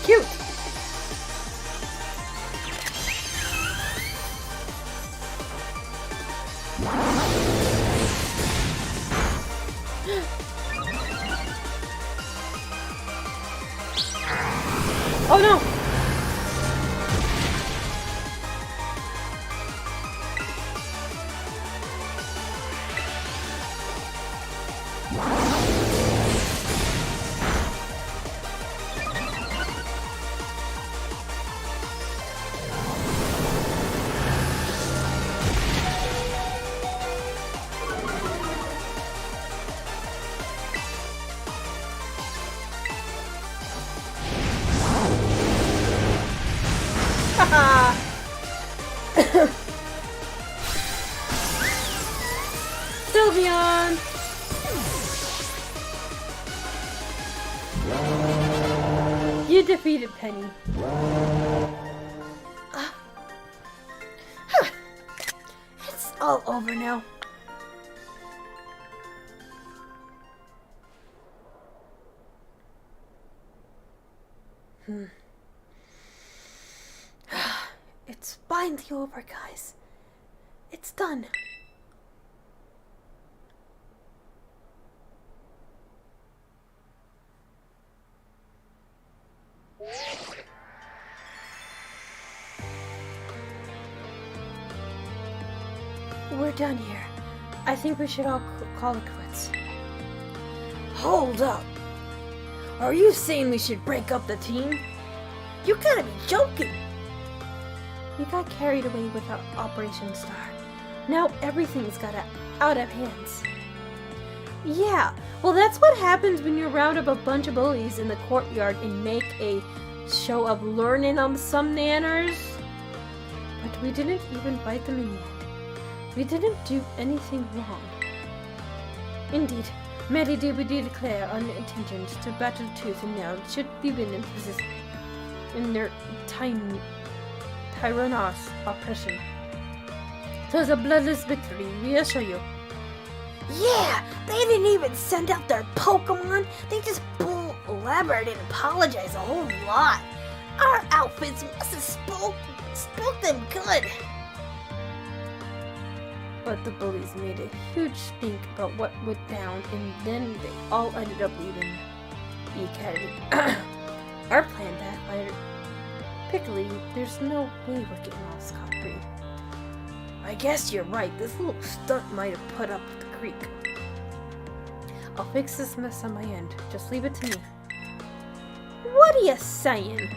Cute! Oh no! Sylveon! You defeated Penny. It's all over now. It's finally over, guys. It's done. We're done here. I think we should all call it quits. Hold up. Are you saying we should break up the team? You gotta be joking. We got carried away with our Operation Star. Now everything's got out of hands. Yeah, well that's what happens when you round up a bunch of bullies in the courtyard and make a show of learning on some nanners. But we didn't even bite them in the end. We didn't do anything wrong. Indeed, Mary did declare our intentions to battle tooth and nail should be win in their tyrannous oppression. 'Twas a bloodless victory, we assure you. Yeah, they didn't even send out their Pokemon. They just blabbered and apologized a whole lot. Our outfits must have spoke them good. But the bullies made a huge stink about what went down, and then they all ended up leaving the academy. Our plan backfired. Piccoli, there's no way we're getting all scot-free. I guess you're right. This little stunt might have put up the creek. I'll fix this mess on my end. Just leave it to me. What are you saying?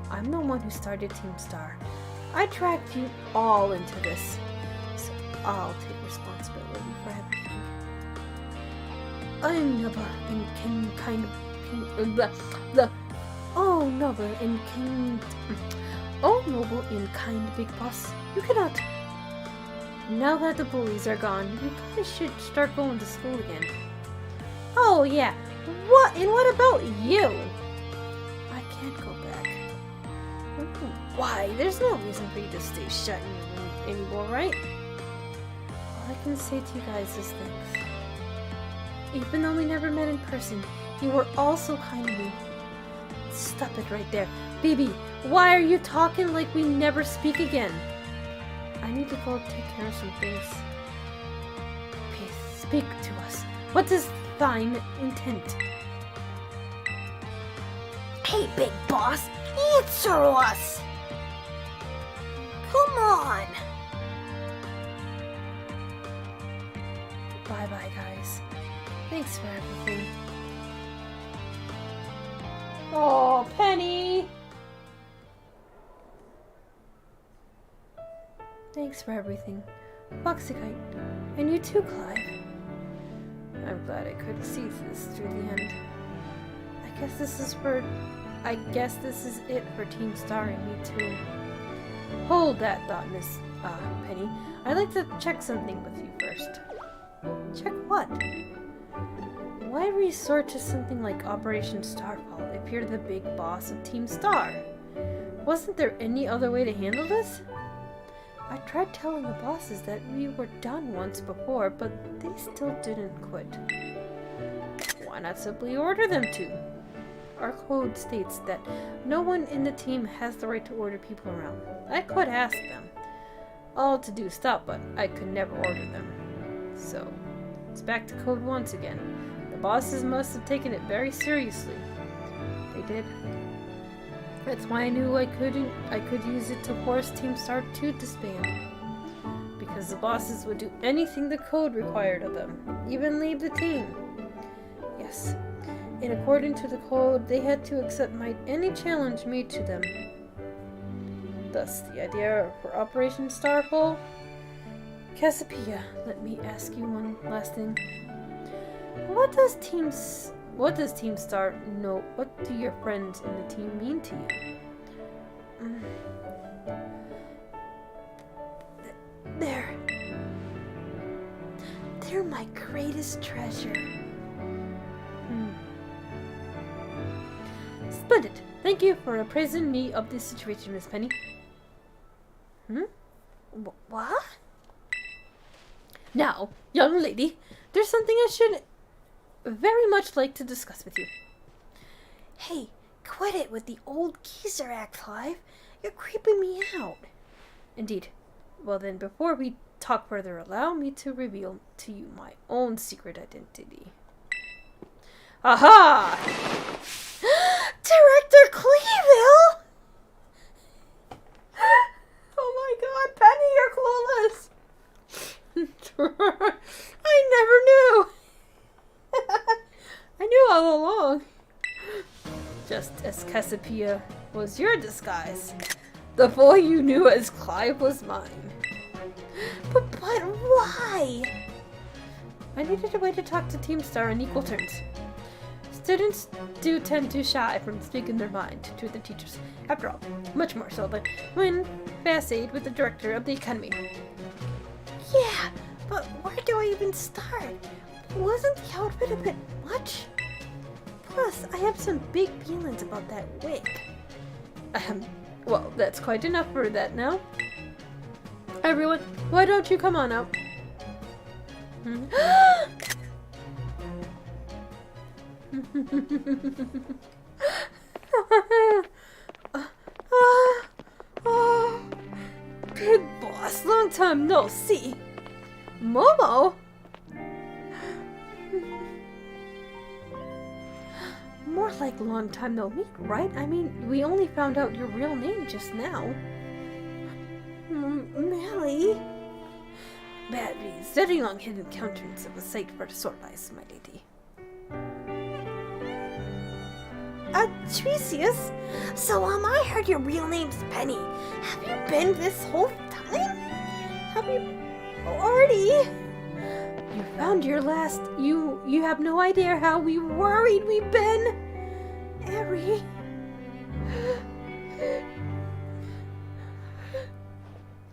I'm the one who started Team Star. I dragged you all into this. I'll take responsibility for everything. I'm noble and noble and kind big boss. You cannot. Now that the bullies are gone, we guys should start going to school again. Oh yeah. What? And what about you? I can't go back. Why? There's no reason for you to stay shut in your room anymore, right? All I can say to you guys is thanks. Even though we never met in person, you were all so kind to me. Stop it right there. Bibi, why are you talking like we never speak again? I need to go take care of some things. Please, speak to us. What is thine intent? Hey, big boss, answer us! Come on! Bye-bye, guys. Thanks for everything. Oh, Penny! Thanks for everything, Foxykite. And you too, Clive. I'm glad I could see this through the end. I guess this is it for Team Star and me too. Hold that thought, Miss Penny. I'd like to check something with you first. Check what? Why resort to something like Operation Starfall appeared the big boss of Team Star. Wasn't there any other way to handle this? I tried telling the bosses that we were done once before, but they still didn't quit. Why not simply order them to? Our code states that no one in the team has the right to order people around. I could ask them all to do stuff, but I could never order them. So, it's back to code once again. The bosses must have taken it very seriously. They did. That's why I knew I could use it to force Team Star to disband. Because the bosses would do anything the code required of them, even leave the team. Yes, and according to the code, they had to accept any challenge made to them. Thus, the idea for Operation Starfall. Cassiopeia, let me ask you one last thing. What does Team Star know? What do your friends in the team mean to you? They're my greatest treasure. Splendid. Thank you for appraising me of this situation, Miss Penny. What? Now, young lady, there's something I should very much like to discuss with you. Hey, quit it with the old geezer act, Clive. You're creeping me out. Indeed. Well then, before we talk further, allow me to reveal to you my own secret identity. Aha! Director Cleeville! Oh my god, Penny, you're clueless! I never knew! I knew all along. Just as Cassiopeia was your disguise, the boy you knew as Clive was mine. But why? I needed a way to talk to Team Star on equal terms. Students do tend to shy from speaking their mind to the teachers. After all, much more so than when faced with the director of the academy. Yeah, but where do I even start? Wasn't the outfit a bit much? Plus, I have some big feelings about that wig. Well, that's quite enough for that now. Everyone, why don't you come on out? Big boss, long time no see. Momo? More like long time no meet, right? I mean, we only found out your real name just now. Melly? Badly, very long hidden countenance of a sight for the sore eyes, my lady. Tresius? So, I heard your real name's Penny. Have you been this whole time? Have you already? You found your last... You have no idea how worried we've been. Harry.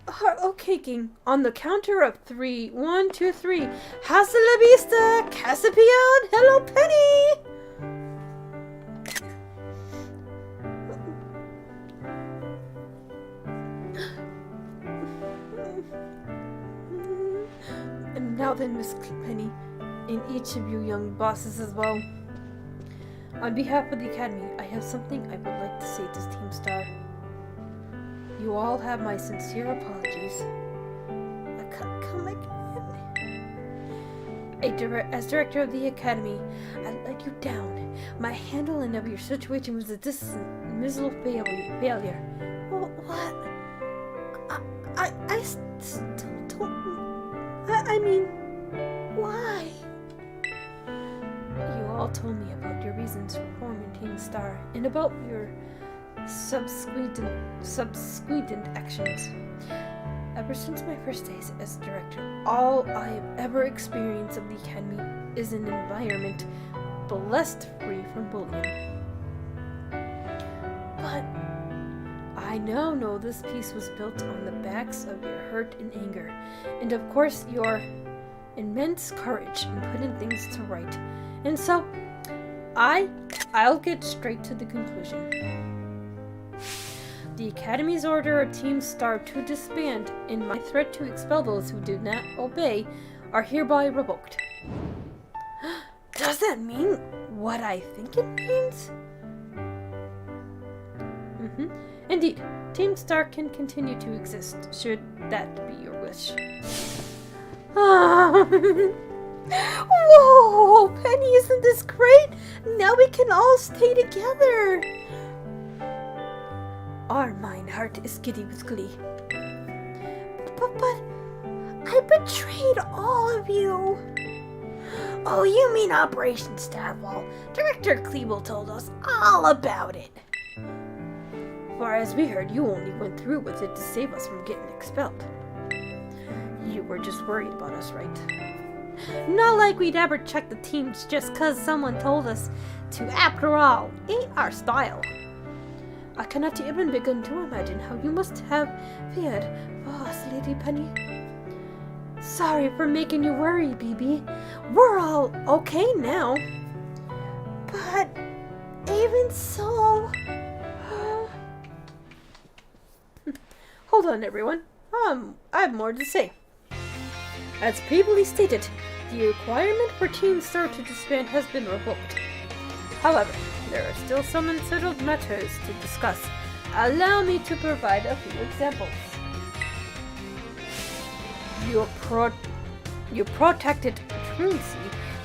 Heart caking on the counter of 3. 1, 2, 3. Hasta la vista, Cassiopeia, and hello, Penny. And now then, Miss Penny, and each of you young bosses as well. On behalf of the Academy, I have something I would like to say to Team Star. You all have my sincere apologies. Come again? As director of the Academy, I let you down. My handling of your situation was a distant, miserable failure. Well, what? I still don't... I mean, why? You all told me about your reasons for forming Team Star, and about your subsequent actions. Ever since my first days as director, all I have ever experienced of the Academy is an environment blessed free from bullying. But I now know this peace was built on the backs of your hurt and anger, and of course your immense courage in putting things to right. And so, I I'll get straight to the conclusion. The Academy's order of Team Star to disband and my threat to expel those who did not obey are hereby revoked. Does that mean what I think it means? Indeed, Team Star can continue to exist, should that be your wish. Whoa! Penny, isn't this great? Now we can all stay together! Our mine heart is giddy with glee. But I betrayed all of you! Oh, you mean Operation Starwall. Director Klebel told us all about it. Far as we heard, you only went through with it to save us from getting expelled. You were just worried about us, right? Not like we'd ever check the teams just cause someone told us to. After all, ain't our style. I cannot even begin to imagine how you must have feared us, Lady Penny. Sorry for making you worry, BB. We're all okay now. But even so... Hold on, everyone. I have more to say. As previously stated, the requirement for Team Star to disband has been revoked. However, there are still some unsettled matters to discuss. Allow me to provide a few examples. Your protected truancy,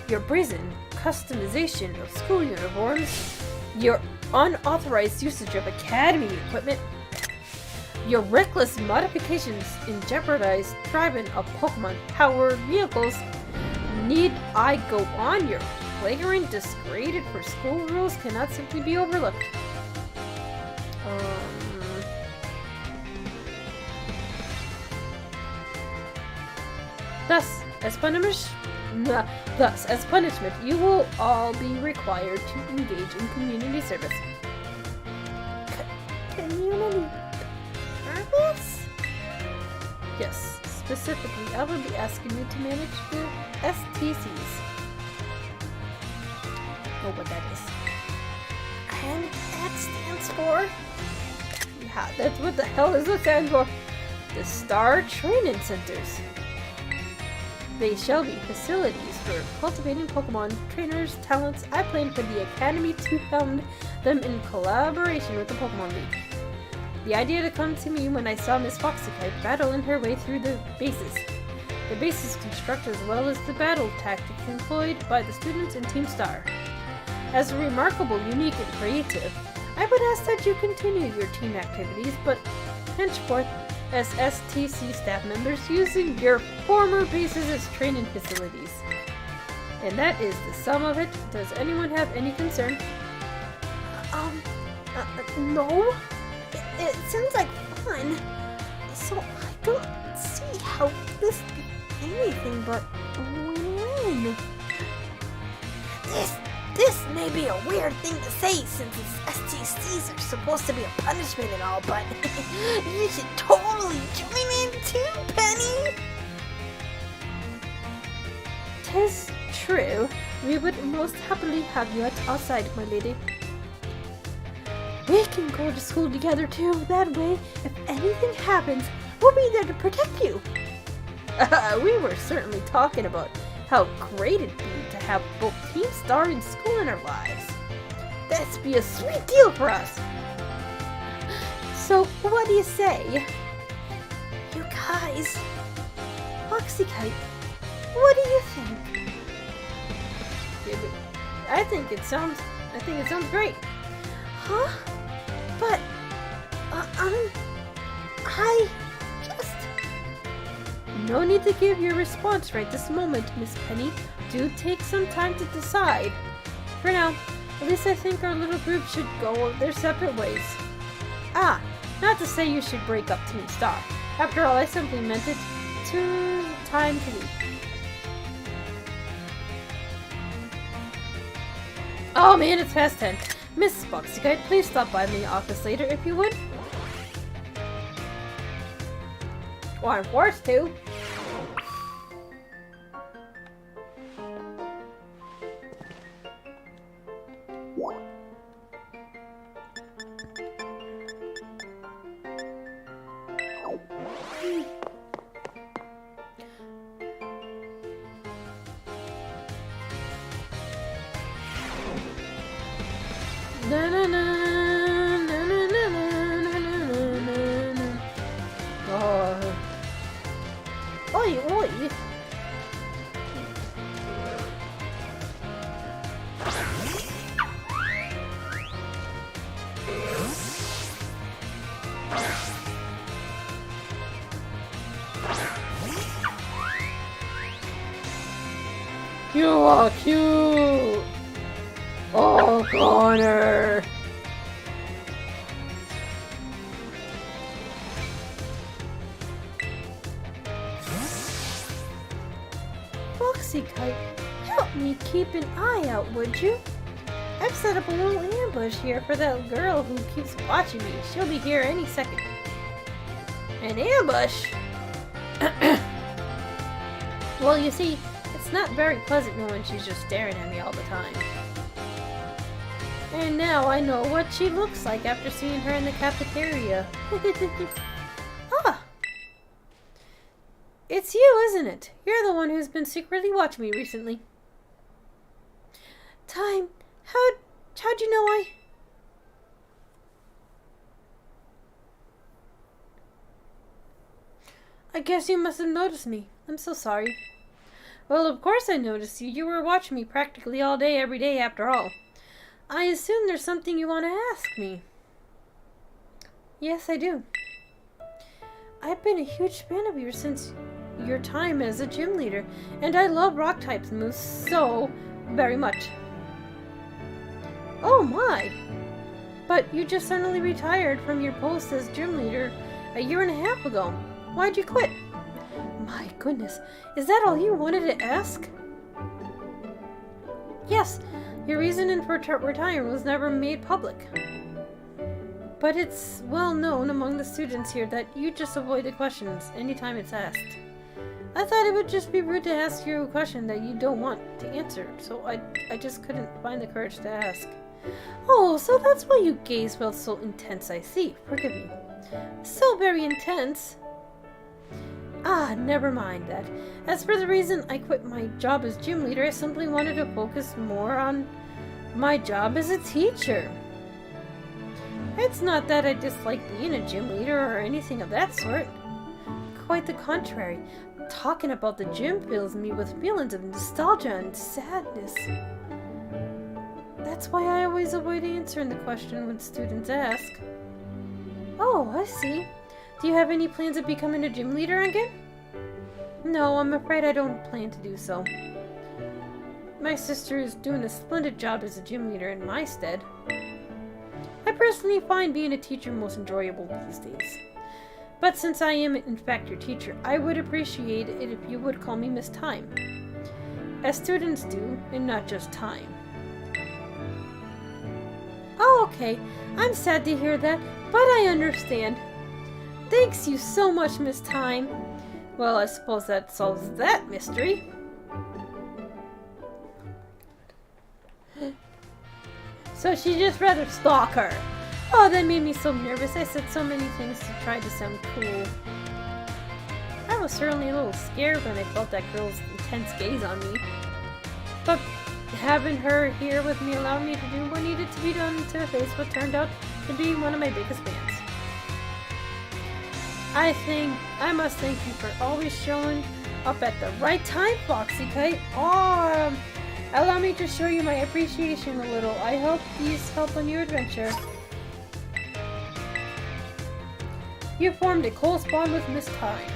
your brazen customization of school uniforms, your unauthorized usage of academy equipment, your reckless modifications in jeopardized driving of Pokemon-powered vehicles. Need I go on? Your flagrant discredit for school rules cannot simply be overlooked. Thus, as punishment, you will all be required to engage in community service. Community service? Yes, specifically, I will be asking you to manage the STCs. Know what that is. And that stands for? Yeah, that's what the hell does it stand for? The Star Training Centers. They shall be facilities for cultivating Pokemon trainers' talents. I plan for the Academy to found them in collaboration with the Pokemon League. The idea to come to me when I saw Miss Foxykite battling her way through the bases. The bases construct as well as the battle tactics employed by the students in Team Star. As remarkable, unique, and creative, I would ask that you continue your team activities, but henceforth as STC staff members using your former bases as training facilities. And that is the sum of it. Does anyone have any concern? No. It sounds like fun. So I don't see how this be anything but win-win. This may be a weird thing to say since STCs are supposed to be a punishment and all, but you should totally join in too, Penny! 'Tis true. We would most happily have you outside, my lady. We can go to school together too. That way, if anything happens, we'll be there to protect you. We were certainly talking about how great it'd be to have both Team Star and school in our lives. That'd be a sweet deal for us. So, what do you say? You guys, Foxykite, what do you think? I think it sounds great. Huh? But, I just... No need to give your response right this moment, Miss Penny. Do take some time to decide. For now, at least I think our little group should go their separate ways. Ah, not to say you should break up Team Star. After all, I simply meant it to time to leave. Oh man, it's past 10. Miss Foxykite, please stop by my office later if you would. Well, I'm forced to. Oi, oi. You are cute! Oh, Connor! Foxykite, help me keep an eye out, would you? I've set up a little ambush here for that girl who keeps watching me. She'll be here any second. An ambush? Well, you see, it's not very pleasant knowing she's just staring at me all the time. And now I know what she looks like after seeing her in the cafeteria. Ah! It's you, isn't it? You're the one who's been secretly watching me recently. Time, how'd you know I guess you must have noticed me. I'm so sorry. Well, of course I noticed you. You were watching me practically all day, every day, after all. I assume there's something you want to ask me. Yes, I do. I've been a huge fan of yours since your time as a gym leader, and I love rock types moves so very much. Oh my! But you just suddenly retired from your post as gym leader a year and a half ago. Why'd you quit? My goodness, is that all you wanted to ask? Yes, your reasoning for retiring was never made public. But it's well known among the students here that you just avoid the questions anytime it's asked. I thought it would just be rude to ask you a question that you don't want to answer, so I just couldn't find the courage to ask. Oh, so that's why you gaze felt so intense, I see. Forgive me. So very intense. Ah, never mind that. As for the reason I quit my job as gym leader, I simply wanted to focus more on my job as a teacher. It's not that I dislike being a gym leader or anything of that sort. Quite the contrary. Talking about the gym fills me with feelings of nostalgia and sadness. That's why I always avoid answering the question when students ask. Oh, I see. Do you have any plans of becoming a gym leader again? No, I'm afraid I don't plan to do so. My sister is doing a splendid job as a gym leader in my stead. I personally find being a teacher most enjoyable these days. But since I am in fact your teacher, I would appreciate it if you would call me Miss Time. As students do, and not just Time. Oh, okay. I'm sad to hear that, but I understand. Thanks you so much, Miss Time. Well, I suppose that solves that mystery. So she just rather stalk her. Oh, that made me so nervous. I said so many things to try to sound cool. I was certainly a little scared when I felt that girl's intense gaze on me. But having her here with me allowed me to do what needed to be done to face what turned out to be one of my biggest fans. I must thank you for always showing up at the right time, Foxykite. Allow me to show you my appreciation a little. I hope these help on your adventure. You formed a close bond with Miss Time.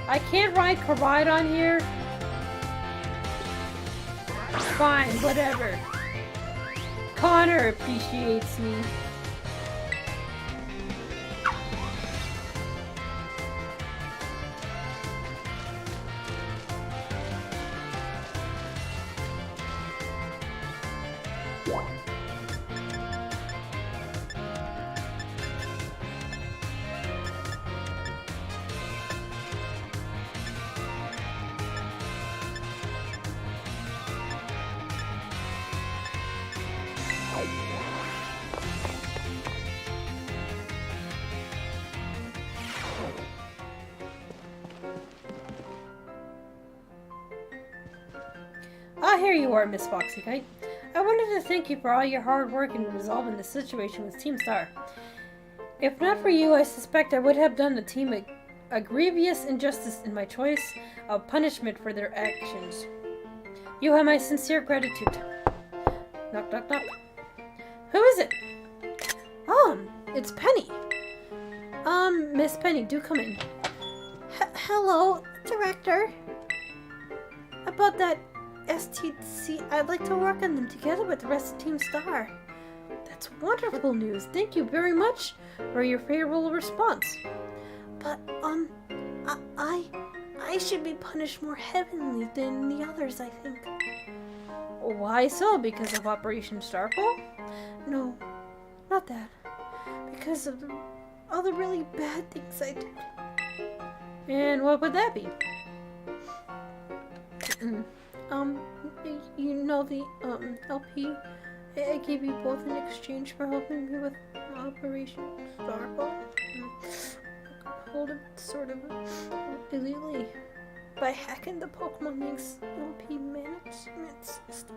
I can't ride on here. Fine, whatever. Connor appreciates me. Ah, here you are, Miss Foxykite. I wanted to thank you for all your hard work in resolving the situation with Team Star. If not for you, I suspect I would have done the team a grievous injustice in my choice of punishment for their actions. You have my sincere gratitude. Knock, knock, knock. Who is it? It's Penny. Miss Penny, do come in. Hello, Director. About that STC, I'd like to work on them together with the rest of Team Star. That's wonderful news. Thank you very much for your favorable response. But, I should be punished more heavily than the others, I think. Why so? Because of Operation Starfall? No, not that. Because of all the really bad things I did. And what would that be? You know the, LP I gave you both in exchange for helping me with Operation Starfall? Hold it sort of illegally by hacking the Pokemon Link's LP management system.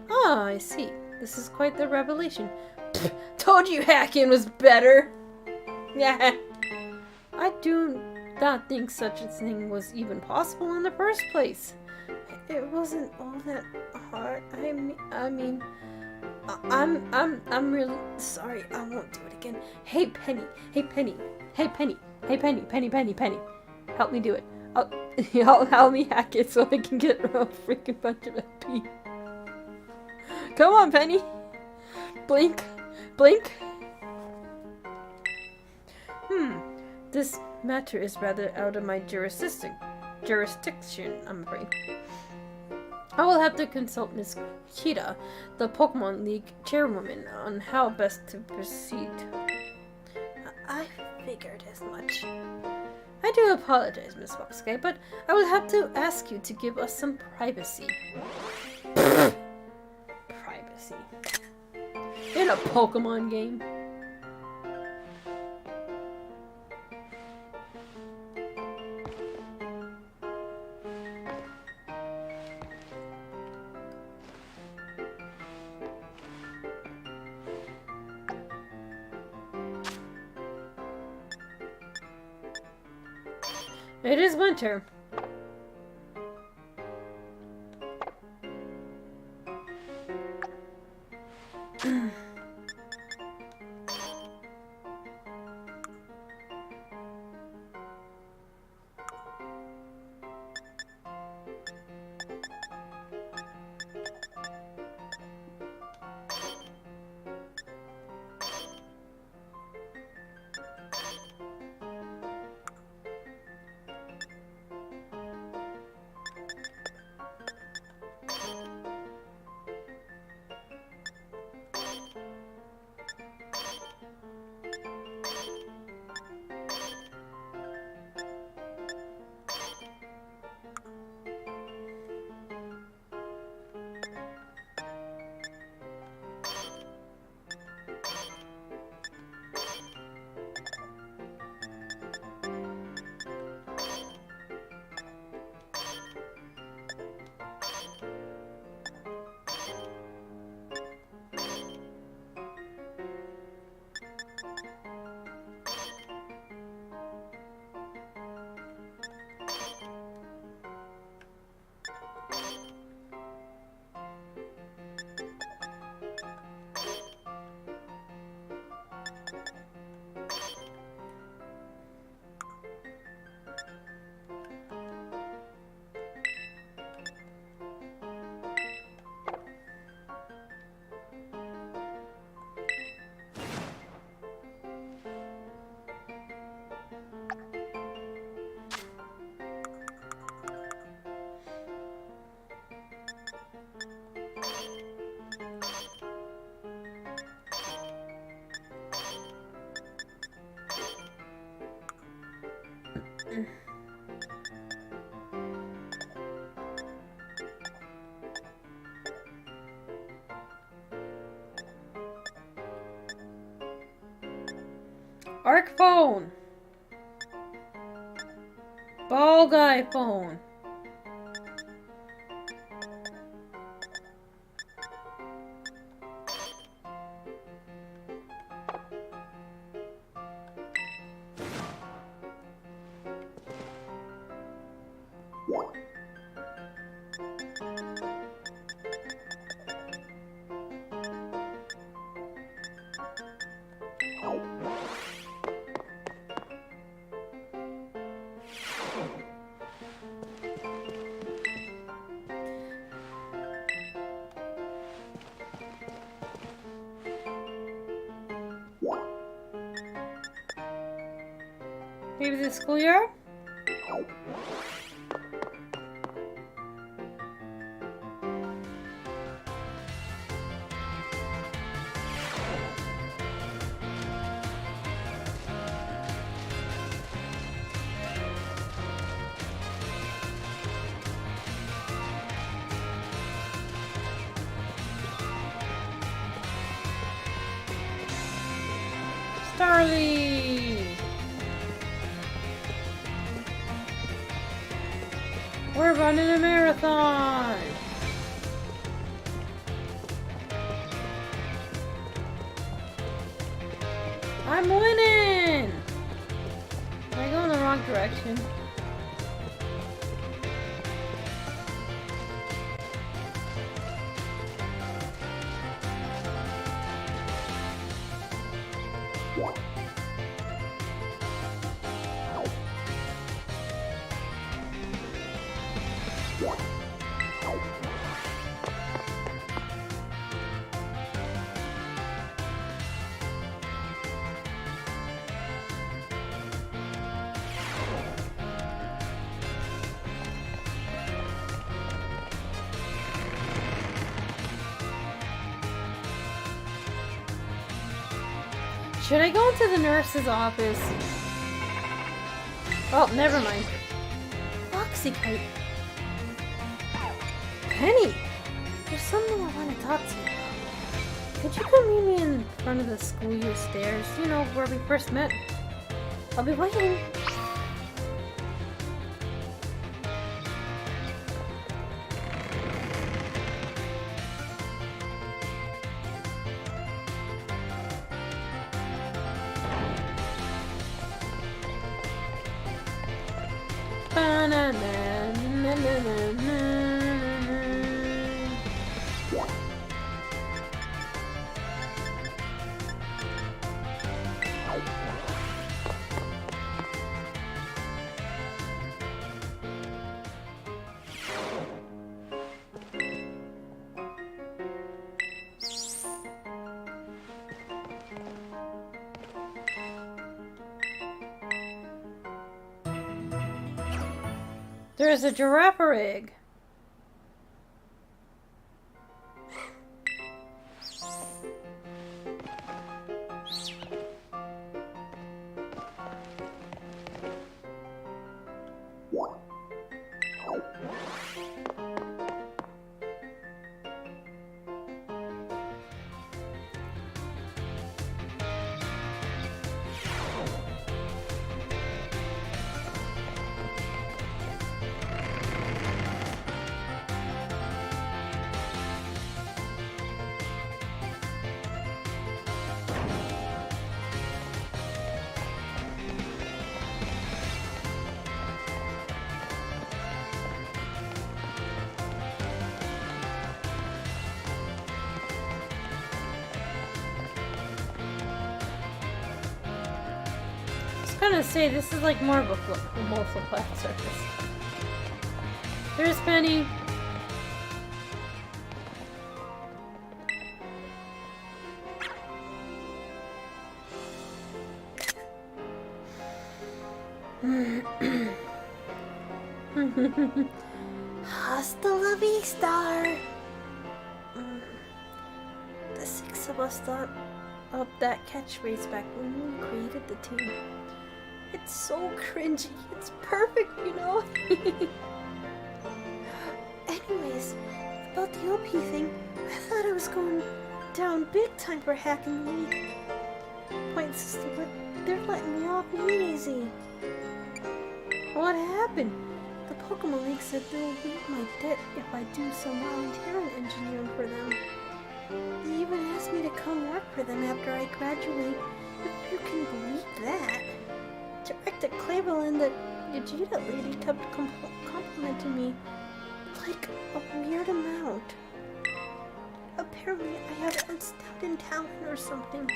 Ah, I see. This is quite the revelation. Told you hacking was better! Yeah. I do not think such a thing was even possible in the first place. It wasn't all that hard. I'm really sorry. I won't do it again. Hey Penny. Hey Penny. Hey Penny. Hey Penny. Penny. Help me do it. Help me hack it so I can get a freaking bunch of FP. Come on, Penny. Blink. This matter is rather out of my jurisdiction, I'm afraid. I will have to consult Miss Kita, the Pokemon League chairwoman, on how best to proceed. I figured as much. I do apologize, Miss Foxykite, but I will have to ask you to give us some privacy. Privacy. In a Pokemon game. It is winter. Arc phone. Ball guy phone. Maybe the schoolyard? Starly! We're running a marathon! I'm winning! Am I going the wrong direction? Should I go into the nurse's office? Oh, never mind. Foxykite. Penny! There's something I want to talk to you about. Could you come meet me in front of the schoolyard stairs? You know, where we first met. I'll be waiting. There's a giraffe egg. I was gonna say, this is like more of a flat surface. There's Penny. Hasta la vista. The six of us thought of that catchphrase back when we created the team. It's so cringy. It's perfect, you know? Anyways, about the OP thing, I thought I was going down big time for hacking the league. Point system, but they're letting me off easy. What happened? The Pokemon League said they'll meet my debt if I do some volunteering engineering for them. They even asked me to come work for them after I graduate. If you can believe that. Director Clavel and the Vegeta lady kept complimenting me like a weird amount. Apparently I have outstanding talent or something.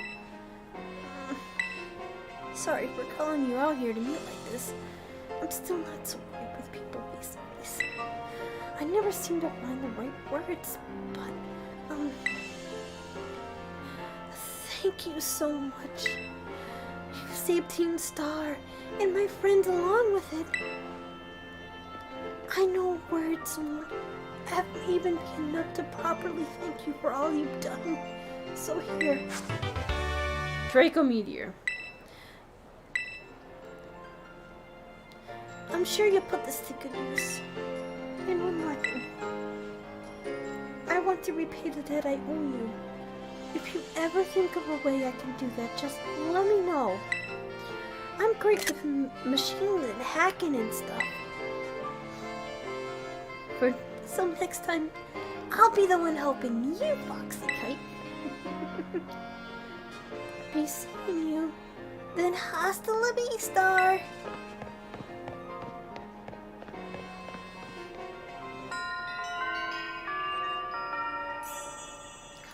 Sorry for calling you out here to meet like this. I'm still not so great with people these days. I never seem to find the right words, but thank you so much. You've save Team Star and my friends along with it. I know words haven't even been enough to properly thank you for all you've done. So here. Draco Meteor. I'm sure you'll put this to good use. And one more thing. I want to repay the debt I owe you. If you ever think of a way I can do that, just let me know. I'm great with machines and hacking and stuff. So next time, I'll be the one helping you, Foxykite. Be seeing you. Then hasta la vista.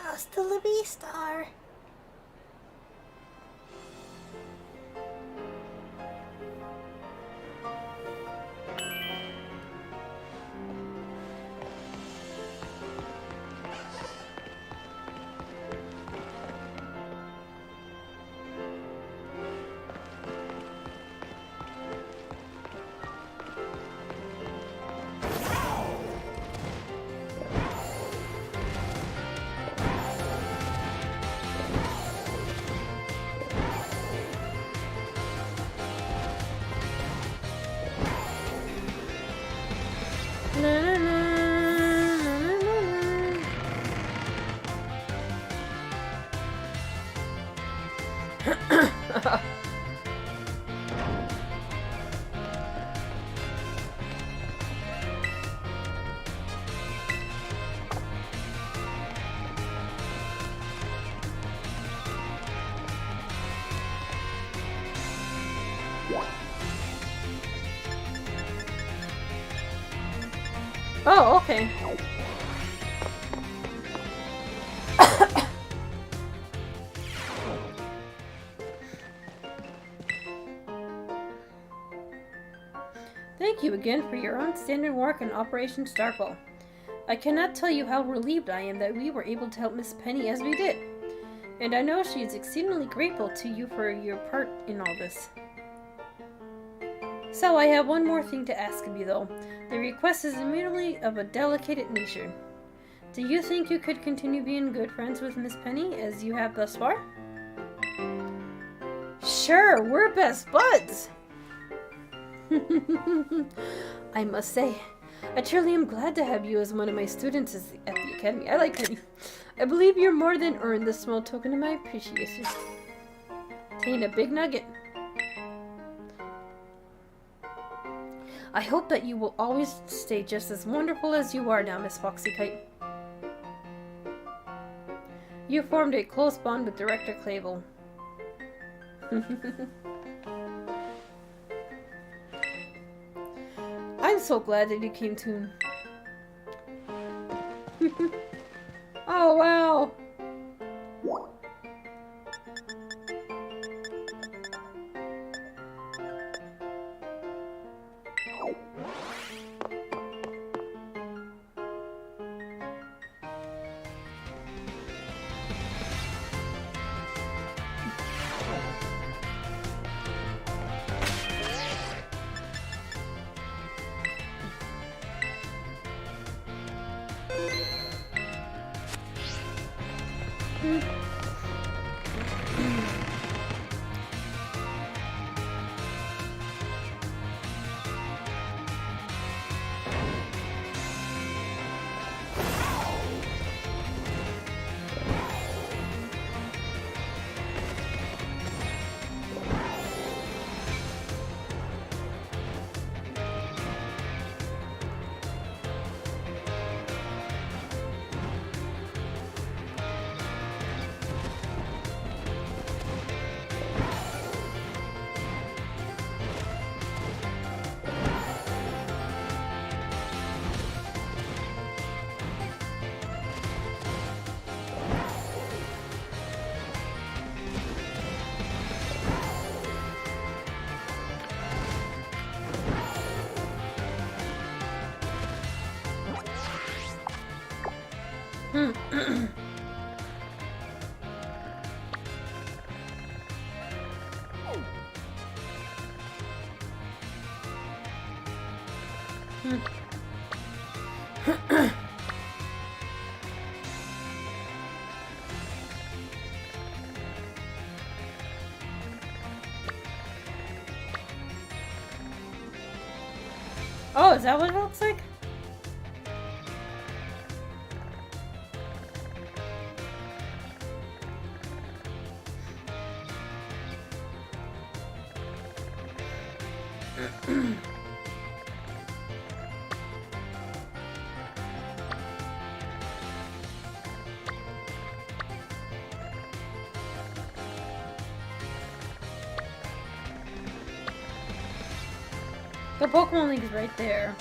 Hasta la vista. Oh, okay. Thank you again for your outstanding work in Operation Starkle. I cannot tell you how relieved I am that we were able to help Miss Penny as we did. And I know she is exceedingly grateful to you for your part in all this. So I have one more thing to ask of you though. The request is immediately of a delicate nature. Do you think you could continue being good friends with Miss Penny as you have thus far? Sure, we're best buds! I must say, I truly am glad to have you as one of my students at the Academy. I like Penny. I believe you're more than earned this small token of my appreciation. Taking a big nugget. I hope that you will always stay just as wonderful as you are now, Miss Foxykite. You formed a close bond with Director Clavel. I'm so glad that you came to. Oh, wow. Oh, is that what it looks like? The Pokemon League is right there.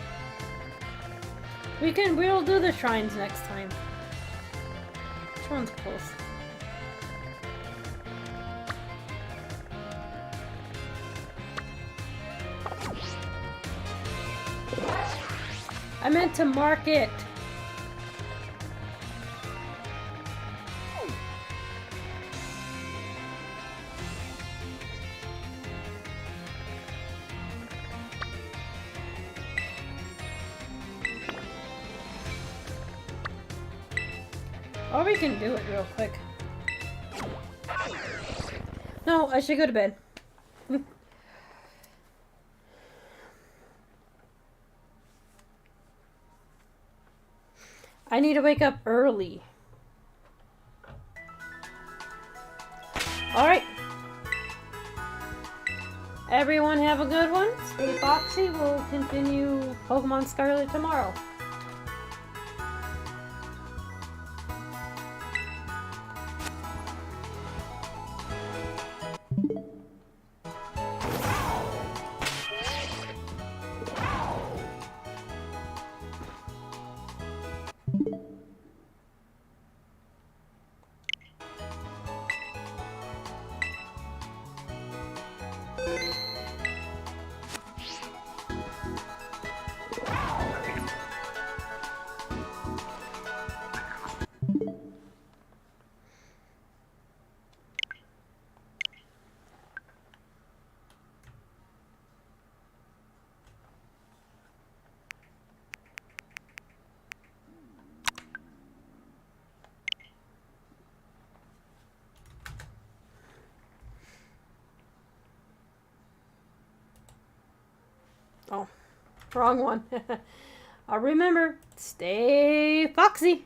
We'll do the shrines next time. Which one's close? I meant to mark it. Or we can do it real quick. No, I should go to bed. I need to wake up early. Alright. Everyone have a good one. Stay Foxy. We'll continue Pokemon Scarlet tomorrow. Oh, wrong one. Remember, stay Foxy.